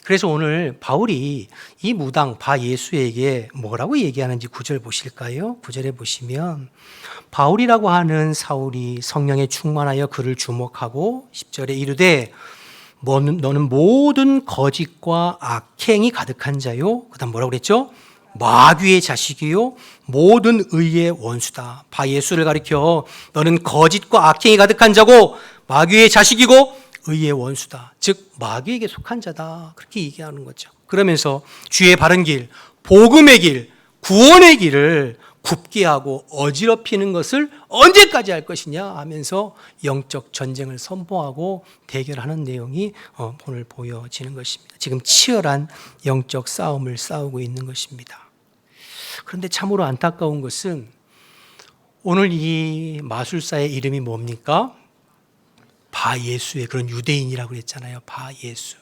그래서 오늘 바울이 이 무당 바예수에게 뭐라고 얘기하는지 9절 보실까요? 9절에 보시면 바울이라고 하는 사울이 성령에 충만하여 그를 주목하고 10절에 이르되 너는 모든 거짓과 악행이 가득한 자요. 그 다음 뭐라고 그랬죠? 마귀의 자식이요 모든 의의 원수다. 바예수를 가리켜 너는 거짓과 악행이 가득한 자고 마귀의 자식이고 의의 원수다. 즉 마귀에게 속한 자다. 그렇게 얘기하는 거죠. 그러면서 주의 바른 길, 복음의 길, 구원의 길을 굽게 하고 어지럽히는 것을 언제까지 할 것이냐 하면서 영적 전쟁을 선포하고 대결하는 내용이 오늘 보여지는 것입니다. 지금 치열한 영적 싸움을 싸우고 있는 것입니다. 그런데 참으로 안타까운 것은 오늘 이 마술사의 이름이 뭡니까? 바예수의, 그런 유대인이라고 그랬잖아요. 바예수.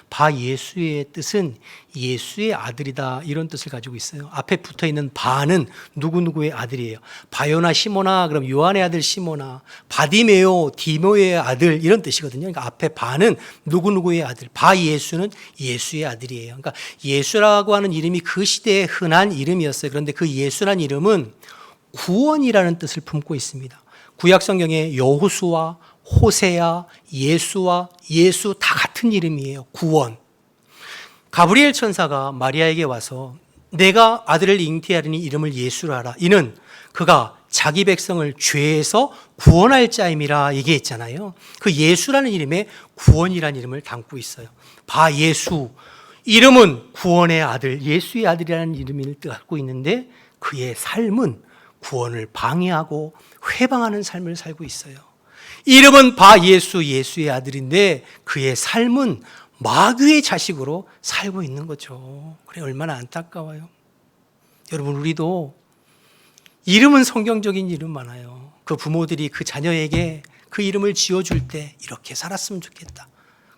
바예수의 뜻은 예수의 아들이다, 이런 뜻을 가지고 있어요. 앞에 붙어있는 바는 누구누구의 아들이에요. 바요나 시모나, 그럼 요한의 아들 시모나, 바디메오, 디모의 아들, 이런 뜻이거든요. 그러니까 앞에 바는 누구누구의 아들, 바예수는 예수의 아들이에요. 그러니까 예수라고 하는 이름이 그 시대의 흔한 이름이었어요. 그런데 그 예수란 이름은 구원이라는 뜻을 품고 있습니다. 구약성경에 여호수아, 호세야, 예수와 예수 다 같은 이름이에요. 구원. 가브리엘 천사가 마리아에게 와서 내가 아들을 잉태하리니 이름을 예수라 하라. 이는 그가 자기 백성을 죄에서 구원할 자임이라 얘기했잖아요. 그 예수라는 이름에 구원이라는 이름을 담고 있어요. 바예수, 이름은 구원의 아들, 예수의 아들이라는 이름을 갖고 있는데 그의 삶은 구원을 방해하고 회방하는 삶을 살고 있어요. 이름은 바예수, 예수의 아들인데 그의 삶은 마귀의 자식으로 살고 있는 거죠. 그래, 얼마나 안타까워요. 여러분, 우리도 이름은 성경적인 이름 많아요. 그 부모들이 그 자녀에게 그 이름을 지어줄 때 이렇게 살았으면 좋겠다.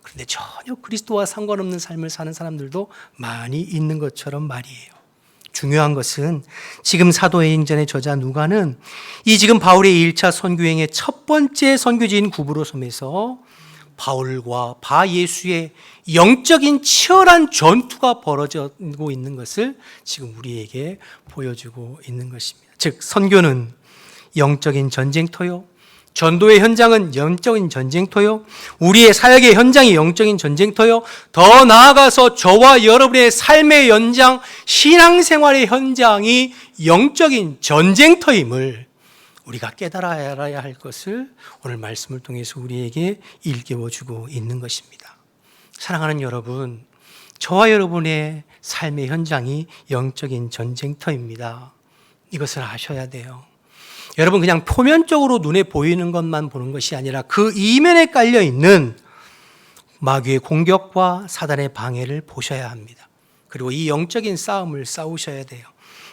그런데 전혀 그리스도와 상관없는 삶을 사는 사람들도 많이 있는 것처럼 말이에요. 중요한 것은 지금 사도행전의 저자 누가는 이 지금 바울의 1차 선교행의 첫 번째 선교지인 구브로섬에서 바울과 바예수의 영적인 치열한 전투가 벌어지고 있는 것을 지금 우리에게 보여주고 있는 것입니다. 즉, 선교는 영적인 전쟁터요, 전도의 현장은 영적인 전쟁터요, 우리의 사역의 현장이 영적인 전쟁터요, 더 나아가서 저와 여러분의 삶의 현장, 신앙생활의 현장이 영적인 전쟁터임을 우리가 깨달아야 할 것을 오늘 말씀을 통해서 우리에게 일깨워주고 있는 것입니다. 사랑하는 여러분, 저와 여러분의 삶의 현장이 영적인 전쟁터입니다. 이것을 아셔야 돼요. 여러분, 그냥 표면적으로 눈에 보이는 것만 보는 것이 아니라 그 이면에 깔려 있는 마귀의 공격과 사단의 방해를 보셔야 합니다. 그리고 이 영적인 싸움을 싸우셔야 돼요.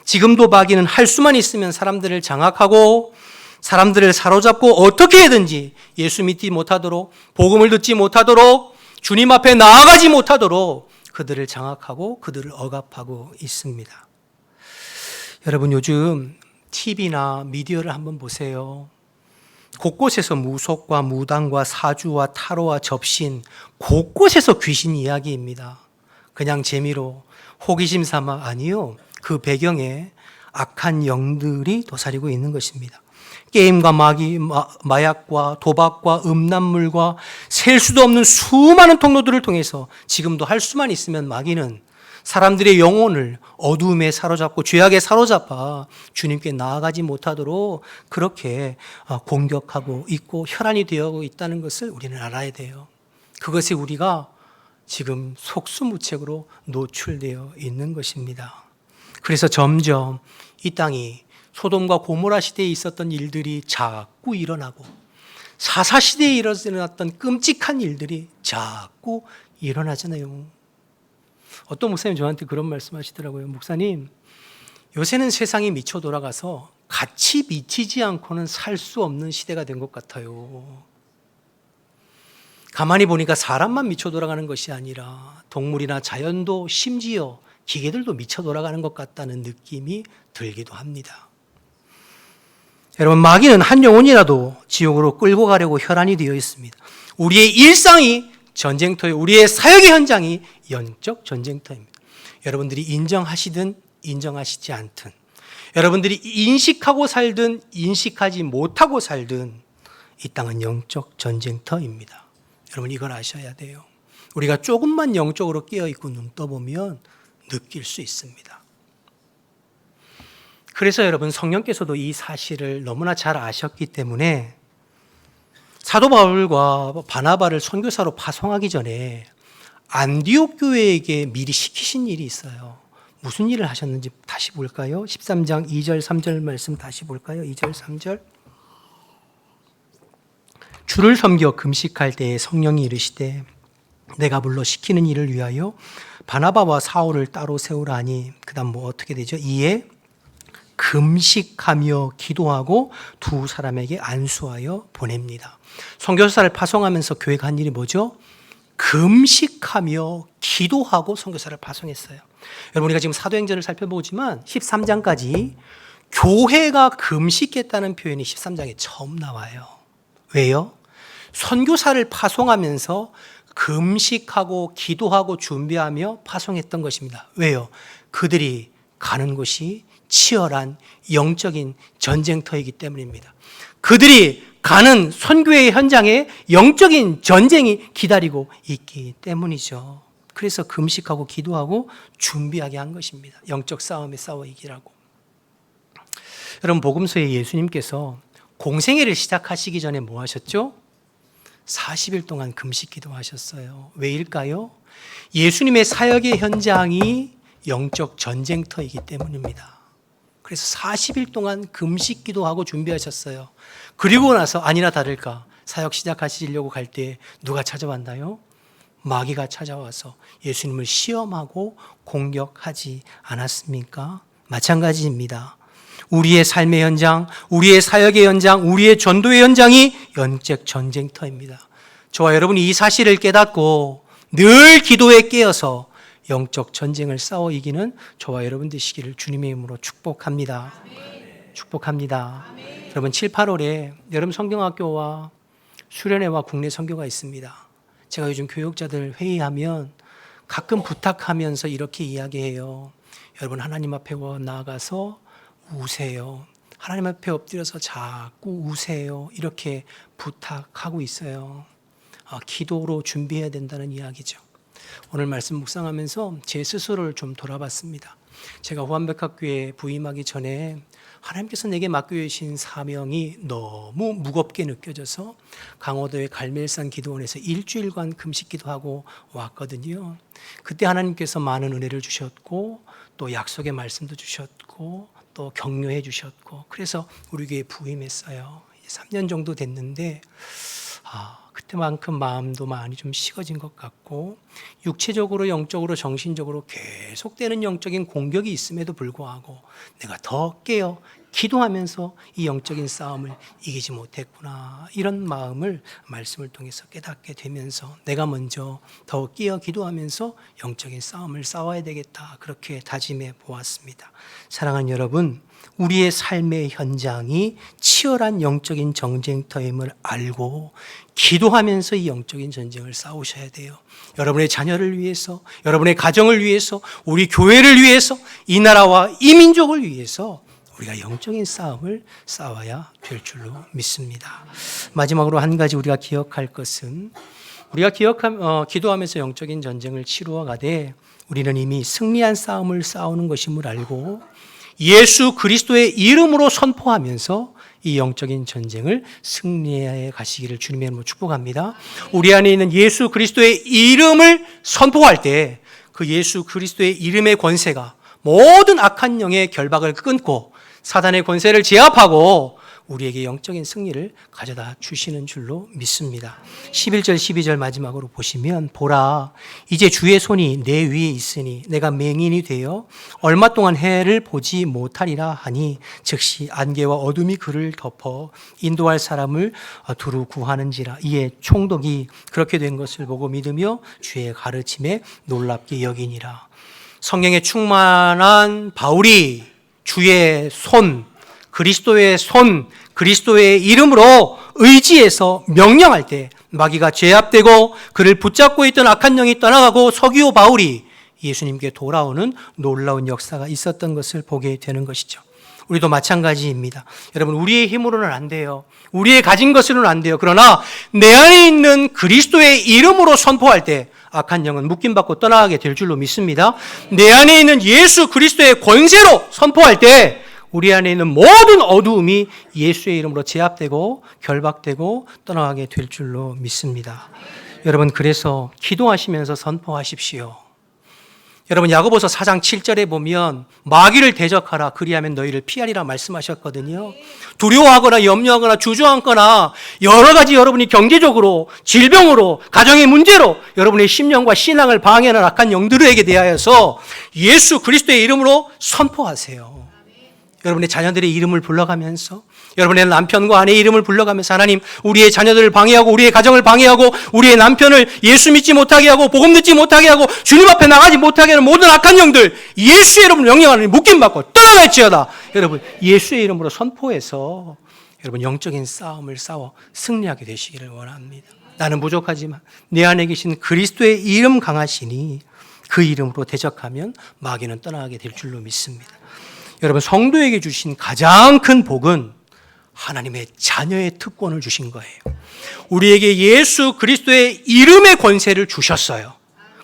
지금도 마귀는 할 수만 있으면 사람들을 장악하고 사람들을 사로잡고 어떻게든지 예수 믿지 못하도록, 복음을 듣지 못하도록, 주님 앞에 나아가지 못하도록 그들을 장악하고 그들을 억압하고 있습니다. 여러분, 요즘 TV나 미디어를 한번 보세요. 곳곳에서 무속과 무당과 사주와 타로와 접신, 곳곳에서 귀신 이야기입니다. 그냥 재미로 호기심 삼아 아니요. 그 배경에 악한 영들이 도사리고 있는 것입니다. 게임과 마약과 도박과 음란물과 셀 수도 없는 수많은 통로들을 통해서 지금도 할 수만 있으면 마귀는 사람들의 영혼을 어두움에 사로잡고 죄악에 사로잡아 주님께 나아가지 못하도록 그렇게 공격하고 있고 혈안이 되어 있다는 것을 우리는 알아야 돼요. 그것에 우리가 지금 속수무책으로 노출되어 있는 것입니다. 그래서 점점 이 땅이 소돔과 고모라 시대에 있었던 일들이 자꾸 일어나고 사사 시대에 일어났던 끔찍한 일들이 자꾸 일어나잖아요. 어떤 목사님 저한테 그런 말씀 하시더라고요. 목사님, 요새는 세상이 미쳐 돌아가서 같이 미치지 않고는 살 수 없는 시대가 된 것 같아요. 가만히 보니까 사람만 미쳐 돌아가는 것이 아니라 동물이나 자연도 심지어 기계들도 미쳐 돌아가는 것 같다는 느낌이 들기도 합니다. 여러분, 마귀는 한 영혼이라도 지옥으로 끌고 가려고 혈안이 되어 있습니다. 우리의 일상이 전쟁터예요. 우리의 사역의 현장이 영적 전쟁터입니다. 여러분들이 인정하시든 인정하시지 않든, 여러분들이 인식하고 살든 인식하지 못하고 살든 이 땅은 영적 전쟁터입니다. 여러분, 이걸 아셔야 돼요. 우리가 조금만 영적으로 깨어있고 눈 떠보면 느낄 수 있습니다. 그래서 여러분, 성령께서도 이 사실을 너무나 잘 아셨기 때문에 사도 바울과 바나바를 선교사로 파송하기 전에 안디옥 교회에게 미리 시키신 일이 있어요. 무슨 일을 하셨는지 다시 볼까요? 13장 2절 3절 말씀 다시 볼까요? 2절 3절. 주를 섬겨 금식할 때에 성령이 이르시되 내가 불러 시키는 일을 위하여 바나바와 사울을 따로 세우라니, 그다음 뭐 어떻게 되죠? 이에 금식하며 기도하고 두 사람에게 안수하여 보냅니다. 선교사를 파송하면서 교회가 한 일이 뭐죠? 금식하며 기도하고 선교사를 파송했어요. 여러분, 우리가 지금 사도행전을 살펴보지만 13장까지 교회가 금식했다는 표현이 13장에 처음 나와요. 왜요? 선교사를 파송하면서 금식하고 기도하고 준비하며 파송했던 것입니다. 왜요? 그들이 가는 곳이 치열한 영적인 전쟁터이기 때문입니다. 그들이 가는 선교의 현장에 영적인 전쟁이 기다리고 있기 때문이죠. 그래서 금식하고 기도하고 준비하게 한 것입니다. 영적 싸움에 싸워 이기라고. 여러분, 복음서에 예수님께서 공생애를 시작하시기 전에 뭐 하셨죠? 40일 동안 금식 기도하셨어요. 왜일까요? 예수님의 사역의 현장이 영적 전쟁터이기 때문입니다. 그래서 40일 동안 금식 기도하고 준비하셨어요. 그리고 나서 아니나 다를까 사역 시작하시려고 갈 때 누가 찾아왔나요? 마귀가 찾아와서 예수님을 시험하고 공격하지 않았습니까? 마찬가지입니다. 우리의 삶의 현장, 우리의 사역의 현장, 우리의 전도의 현장이 영적 전쟁터입니다. 저와 여러분이 이 사실을 깨닫고 늘 기도에 깨어서 영적 전쟁을 싸워 이기는 저와 여러분 되시기를 주님의 이름으로 축복합니다. 축복합니다. 여러분 7, 8월에 여름 성경학교와 수련회와 국내 선교가 있습니다. 제가 요즘 교육자들 회의하면 가끔 부탁하면서 이렇게 이야기해요. 여러분 하나님 앞에 나아가서 우세요. 하나님 앞에 엎드려서 자꾸 우세요. 이렇게 부탁하고 있어요. 기도로 준비해야 된다는 이야기죠. 오늘 말씀 묵상하면서 제 스스로를 좀 돌아봤습니다. 제가 후암백학교에 부임하기 전에 하나님께서 내게 맡겨주신 사명이 너무 무겁게 느껴져서 강원도의 갈멜산 기도원에서 일주일간 금식 기도하고 왔거든요. 그때 하나님께서 많은 은혜를 주셨고 또 약속의 말씀도 주셨고 또 격려해 주셨고 그래서 우리 교회에 부임했어요. 3년 정도 됐는데 그때만큼 마음도 많이 좀 식어진 것 같고 육체적으로 영적으로 정신적으로 계속되는 영적인 공격이 있음에도 불구하고 내가 더 깨어 기도하면서 이 영적인 싸움을 이기지 못했구나 이런 마음을 말씀을 통해서 깨닫게 되면서 내가 먼저 더 깨어 기도하면서 영적인 싸움을 싸워야 되겠다 그렇게 다짐해 보았습니다. 사랑하는 여러분, 우리의 삶의 현장이 치열한 영적인 전쟁터임을 알고 기도하면서 이 영적인 전쟁을 싸우셔야 돼요. 여러분의 자녀를 위해서, 여러분의 가정을 위해서, 우리 교회를 위해서, 이 나라와 이 민족을 위해서 우리가 영적인 싸움을 싸워야 될 줄로 믿습니다. 마지막으로 한 가지 우리가 기억할 것은 우리가 기도하면서 영적인 전쟁을 치루어 가되 우리는 이미 승리한 싸움을 싸우는 것임을 알고 예수 그리스도의 이름으로 선포하면서 이 영적인 전쟁을 승리해 가시기를 주님의 이름으로 축복합니다. 우리 안에 있는 예수 그리스도의 이름을 선포할 때 그 예수 그리스도의 이름의 권세가 모든 악한 영의 결박을 끊고 사단의 권세를 제압하고 우리에게 영적인 승리를 가져다 주시는 줄로 믿습니다. 11절 12절 마지막으로 보시면 보라 이제 주의 손이 내 위에 있으니 내가 맹인이 되어 얼마 동안 해를 보지 못하리라 하니 즉시 안개와 어둠이 그를 덮어 인도할 사람을 두루 구하는지라. 이에 총독이 그렇게 된 것을 보고 믿으며 주의 가르침에 놀랍게 여기니라. 성령에 충만한 바울이 주의 손, 그리스도의 손, 그리스도의 이름으로 의지해서 명령할 때 마귀가 제압되고 그를 붙잡고 있던 악한 영이 떠나가고 서기오 바울이 예수님께 돌아오는 놀라운 역사가 있었던 것을 보게 되는 것이죠. 우리도 마찬가지입니다. 여러분, 우리의 힘으로는 안 돼요. 우리의 가진 것으로는 안 돼요. 그러나 내 안에 있는 그리스도의 이름으로 선포할 때 악한 영은 묶임받고 떠나가게 될 줄로 믿습니다. 내 안에 있는 예수 그리스도의 권세로 선포할 때 우리 안에 있는 모든 어두움이 예수의 이름으로 제압되고 결박되고 떠나가게 될 줄로 믿습니다. 여러분, 그래서 기도하시면서 선포하십시오. 여러분, 야고보서 4장 7절에 보면 마귀를 대적하라 그리하면 너희를 피하리라 말씀하셨거든요. 두려워하거나 염려하거나 주저앉거나 여러 가지 여러분이 경제적으로 질병으로 가정의 문제로 여러분의 심령과 신앙을 방해하는 악한 영들에게 대하여서 예수 그리스도의 이름으로 선포하세요. 여러분의 자녀들의 이름을 불러가면서 여러분의 남편과 아내의 이름을 불러가면서 하나님, 우리의 자녀들을 방해하고 우리의 가정을 방해하고 우리의 남편을 예수 믿지 못하게 하고 복음 듣지 못하게 하고 주님 앞에 나가지 못하게 하는 모든 악한 영들 예수의 이름으로 명령하는 묶임받고 떠나갈지어다. 여러분, 예수의 이름으로 선포해서 여러분 영적인 싸움을 싸워 승리하게 되시기를 원합니다. 나는 부족하지만 내 안에 계신 그리스도의 이름 강하시니 그 이름으로 대적하면 마귀는 떠나가게 될 줄로 믿습니다. 여러분, 성도에게 주신 가장 큰 복은 하나님의 자녀의 특권을 주신 거예요. 우리에게 예수 그리스도의 이름의 권세를 주셨어요.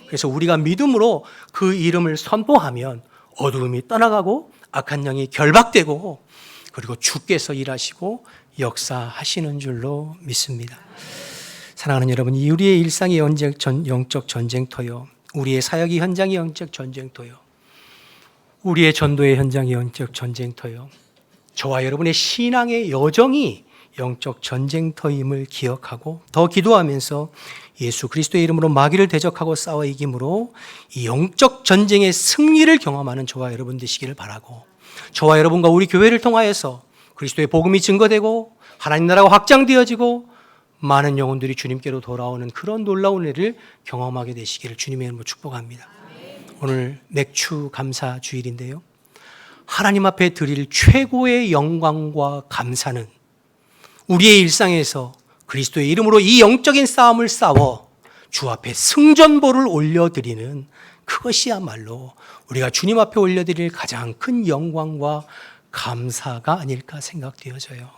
그래서 우리가 믿음으로 그 이름을 선포하면 어두움이 떠나가고 악한 영이 결박되고 그리고 주께서 일하시고 역사하시는 줄로 믿습니다. 사랑하는 여러분, 우리의 일상이 영적 전쟁터요, 우리의 사역이 현장이 영적 전쟁터요, 우리의 전도의 현장이 영적 전쟁터요. 저와 여러분의 신앙의 여정이 영적 전쟁터임을 기억하고 더 기도하면서 예수 그리스도의 이름으로 마귀를 대적하고 싸워 이김으로 이 영적 전쟁의 승리를 경험하는 저와 여러분 되시기를 바라고, 저와 여러분과 우리 교회를 통하여서 그리스도의 복음이 증거되고 하나님 나라가 확장되어지고 많은 영혼들이 주님께로 돌아오는 그런 놀라운 일을 경험하게 되시기를 주님의 이름으로 축복합니다. 오늘 맥주 감사 주일인데요, 하나님 앞에 드릴 최고의 영광과 감사는 우리의 일상에서 그리스도의 이름으로 이 영적인 싸움을 싸워 주 앞에 승전보를 올려드리는 그것이야말로 우리가 주님 앞에 올려드릴 가장 큰 영광과 감사가 아닐까 생각되어져요.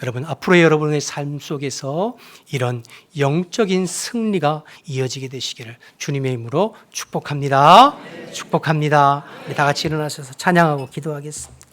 여러분, 앞으로 여러분의 삶 속에서 이런 영적인 승리가 이어지게 되시기를 주님의 이름으로 축복합니다. 축복합니다. 우리 다 같이 일어나셔서 찬양하고 기도하겠습니다.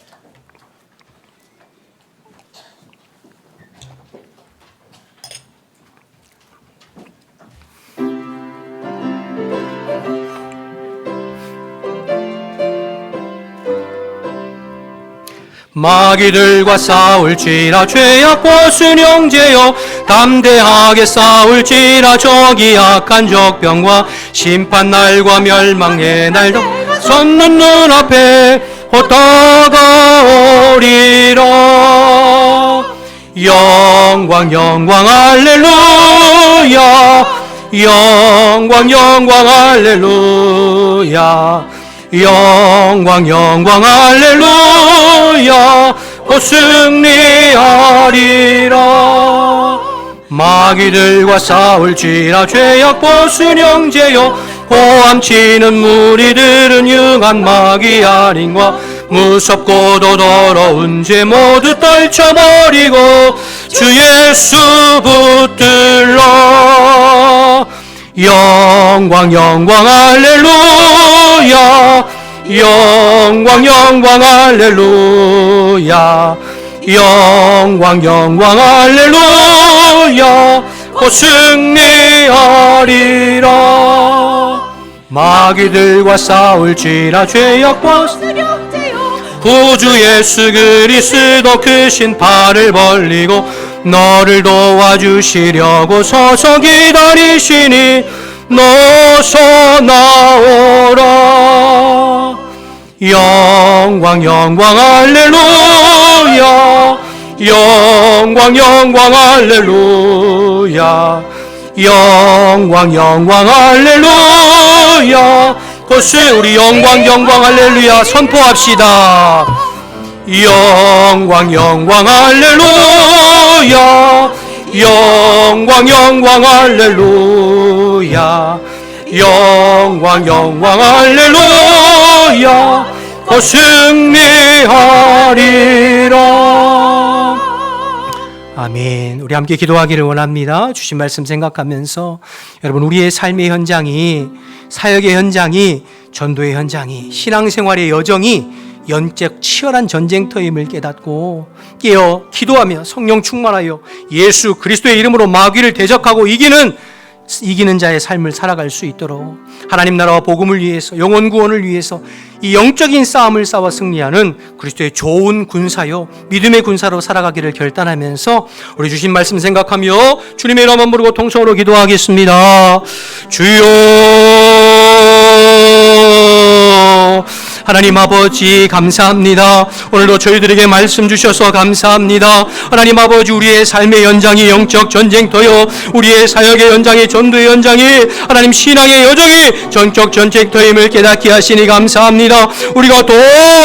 마귀들과 싸울지라 죄악 벗은 형제여, 담대하게 싸울지라 적이 악한 적병과 심판날과 멸망의 날도 섰는 눈앞에 곧 다가오리라. 영광 영광 할렐루야, 영광 영광 할렐루야, 영광 영광 할렐루야, 곧 승리하리라. 마귀들과 싸울지라 죄악 벗은 형제여, 고함치는 무리들은 영한 마귀 아린과 무섭고도 더러운 죄 모두 떨쳐버리고 주 예수 붙들러. 영광 영광 할렐루야, 영광 영광 할렐루야, 영광 영광 할렐루야, 곧 승리하리라. 마귀들과 싸울지라 죄악 벗은 구주 예수 그리스도 크신 팔을 벌리고 너를 도와주시려고 서서 기다리시니 너서 나오라. 영광 영광 할렐루야, 영광 영광 할렐루야, 영광 영광 할렐루야. 그것을 우리 영광 영광 할렐루야 선포합시다. 영광 영광 할렐루야, 영광 영광 할렐루야, 영광 영광 할렐루야, 곧 승리하리라. 아멘. 우리 함께 기도하기를 원합니다. 주신 말씀 생각하면서 여러분, 우리의 삶의 현장이, 사역의 현장이, 전도의 현장이, 신앙생활의 여정이 영적 치열한 전쟁터임을 깨닫고 깨어 기도하며 성령 충만하여 예수 그리스도의 이름으로 마귀를 대적하고 이기는 자의 삶을 살아갈 수 있도록 하나님 나라와 복음을 위해서, 영혼 구원을 위해서 이 영적인 싸움을 싸워 승리하는 그리스도의 좋은 군사요, 믿음의 군사로 살아가기를 결단하면서 우리 주신 말씀 생각하며 주님의 이름만 부르고 통성으로 기도하겠습니다. 주여, 하나님 아버지 감사합니다. 오늘도 저희들에게 말씀 주셔서 감사합니다. 하나님 아버지, 우리의 삶의 현장이 영적 전쟁터요, 우리의 사역의 현장이, 전도의 현장이, 하나님 신앙의 여정이 전적 전쟁터임을 깨닫게 하시니 감사합니다. 우리가 더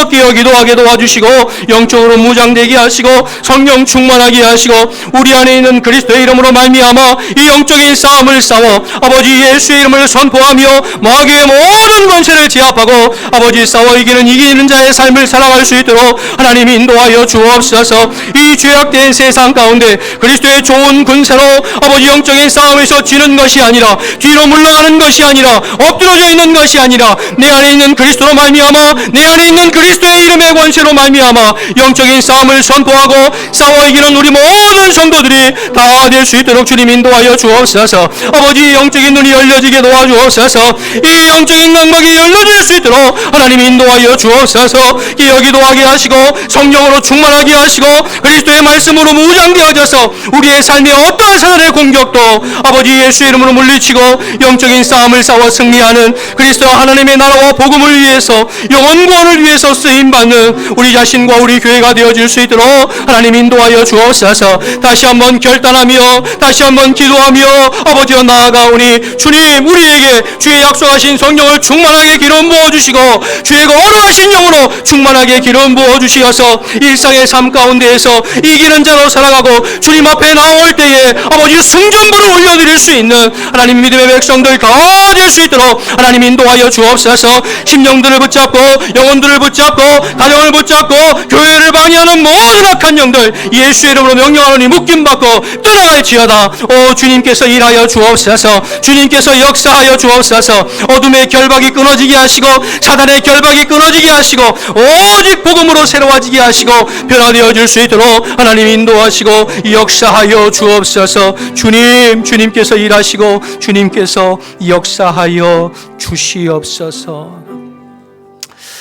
깨어 기도하게 도와주시고 영적으로 무장되게 하시고 성령 충만하게 하시고 우리 안에 있는 그리스도의 이름으로 말미암아 이 영적인 싸움을 싸워 아버지 예수의 이름을 선포하며 마귀의 모든 권세를 제압하고 아버지 싸워 이기는 자의 삶을 살아갈 수 있도록 하나님 인도하여 주옵소서. 이 죄악된 세상 가운데 그리스도의 좋은 군사로 아버지 영적인 싸움에서 지는 것이 아니라, 뒤로 물러가는 것이 아니라, 엎드러져 있는 것이 아니라, 내 안에 있는 그리스도로 말미암아, 내 안에 있는 그리스도의 이름의 권세로 말미암아 영적인 싸움을 선포하고 싸워 이기는 우리 모든 성도들이 다 될 수 있도록 주님 인도하여 주옵소서. 아버지 영적인 눈이 열려지게 도와주옵소서. 이 영적인 감각이 열려질 수 있도록 하나님 인도
인도하여 주옵소서. 깨어 기도하게 하시고 성령으로 충만하게 하시고 그리스도의 말씀으로 무장되어져서 우리의 삶의 어떠한 사단의 공격도 아버지 예수의 이름으로 물리치고 영적인 싸움을 싸워 승리하는 그리스도 하나님의 나라와 복음을 위해서 영원 구원을 위해서 쓰임받는 우리 자신과 우리 교회가 되어질 수 있도록 하나님 인도하여 주옵소서. 다시 한번 결단하며 다시 한번 기도하며 아버지와 나아가오니 주님 우리에게 주의 약속하신 성령을 충만하게 기름 부어주시고 주의 거룩하신 영으로 충만하게 기름 부어주시어서 일상의 삶 가운데에서 이기는 자로 살아가고 주님 앞에 나올 때에 아버지 승전부를 올려드릴 수 있는 하나님 믿음의 백성들 다 될 수 있도록 하나님 인도하여 주옵소서. 심령들을 붙잡고 영혼들을 붙잡고 가정을 붙잡고 교회를 방해하는 모든 악한 영들 예수의 이름으로 명령하노니 묶임받고 떠나갈지어다. 오 주님께서 일하여 주옵소서. 주님께서 역사하여 주옵소서. 어둠의 결박이 끊어지게 하시고 사단의 결박이 끊어지게 하시고 오직 복음으로 새로워지게 하시고 변화되어 줄 수 있도록 하나님 인도하시고 역사하여 주옵소서. 주님께서 일하시고 주님께서 역사하여 주시옵소서.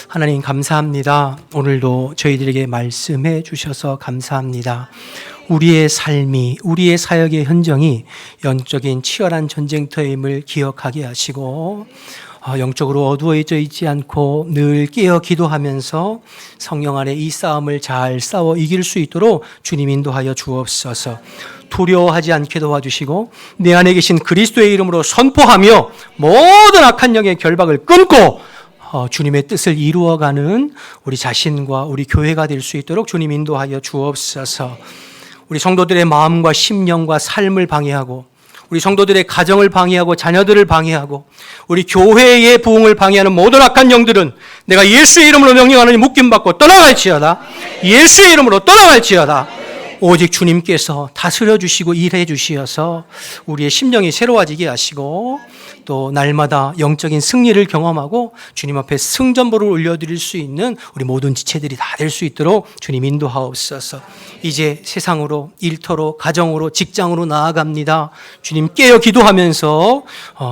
하나님 감사합니다. 오늘도 저희들에게 말씀해 주셔서 감사합니다. 우리의 삶이 우리의 사역의 현장이 영적인 치열한 전쟁터임을 기억하게 하시고 영적으로 어두워져 있지 않고 늘 깨어 기도하면서 성령 안에 이 싸움을 잘 싸워 이길 수 있도록 주님 인도하여 주옵소서. 두려워하지 않게 도와주시고 내 안에 계신 그리스도의 이름으로 선포하며 모든 악한 영의 결박을 끊고 주님의 뜻을 이루어가는 우리 자신과 우리 교회가 될 수 있도록 주님 인도하여 주옵소서. 우리 성도들의 마음과 심령과 삶을 방해하고 우리 성도들의 가정을 방해하고 자녀들을 방해하고 우리 교회의 부흥을 방해하는 모든 악한 영들은 내가 예수의 이름으로 명령하노니 묶임받고 떠나갈지어다. 예수의 이름으로 떠나갈지어다. 오직 주님께서 다스려 주시고 일해 주시어서 우리의 심령이 새로워지게 하시고 또 날마다 영적인 승리를 경험하고 주님 앞에 승전보를 올려드릴 수 있는 우리 모든 지체들이 다 될 수 있도록 주님 인도하옵소서. 이제 세상으로 일터로 가정으로 직장으로 나아갑니다. 주님 깨어 기도하면서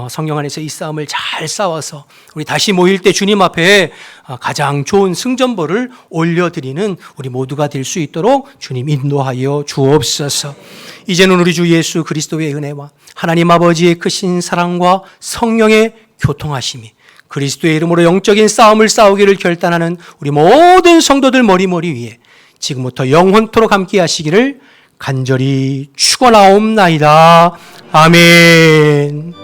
성령 안에서 이 싸움을 잘 싸워서 우리 다시 모일 때 주님 앞에 가장 좋은 승전보를 올려드리는 우리 모두가 될 수 있도록 주님 인도하여 주옵소서. 이제는 우리 주 예수 그리스도의 은혜와 하나님 아버지의 크신 사랑과 성령의 교통하심이 그리스도의 이름으로 영적인 싸움을 싸우기를 결단하는 우리 모든 성도들 머리머리 위에 지금부터 영원토록 함께 하시기를 간절히 축원하옵나이다. 아멘.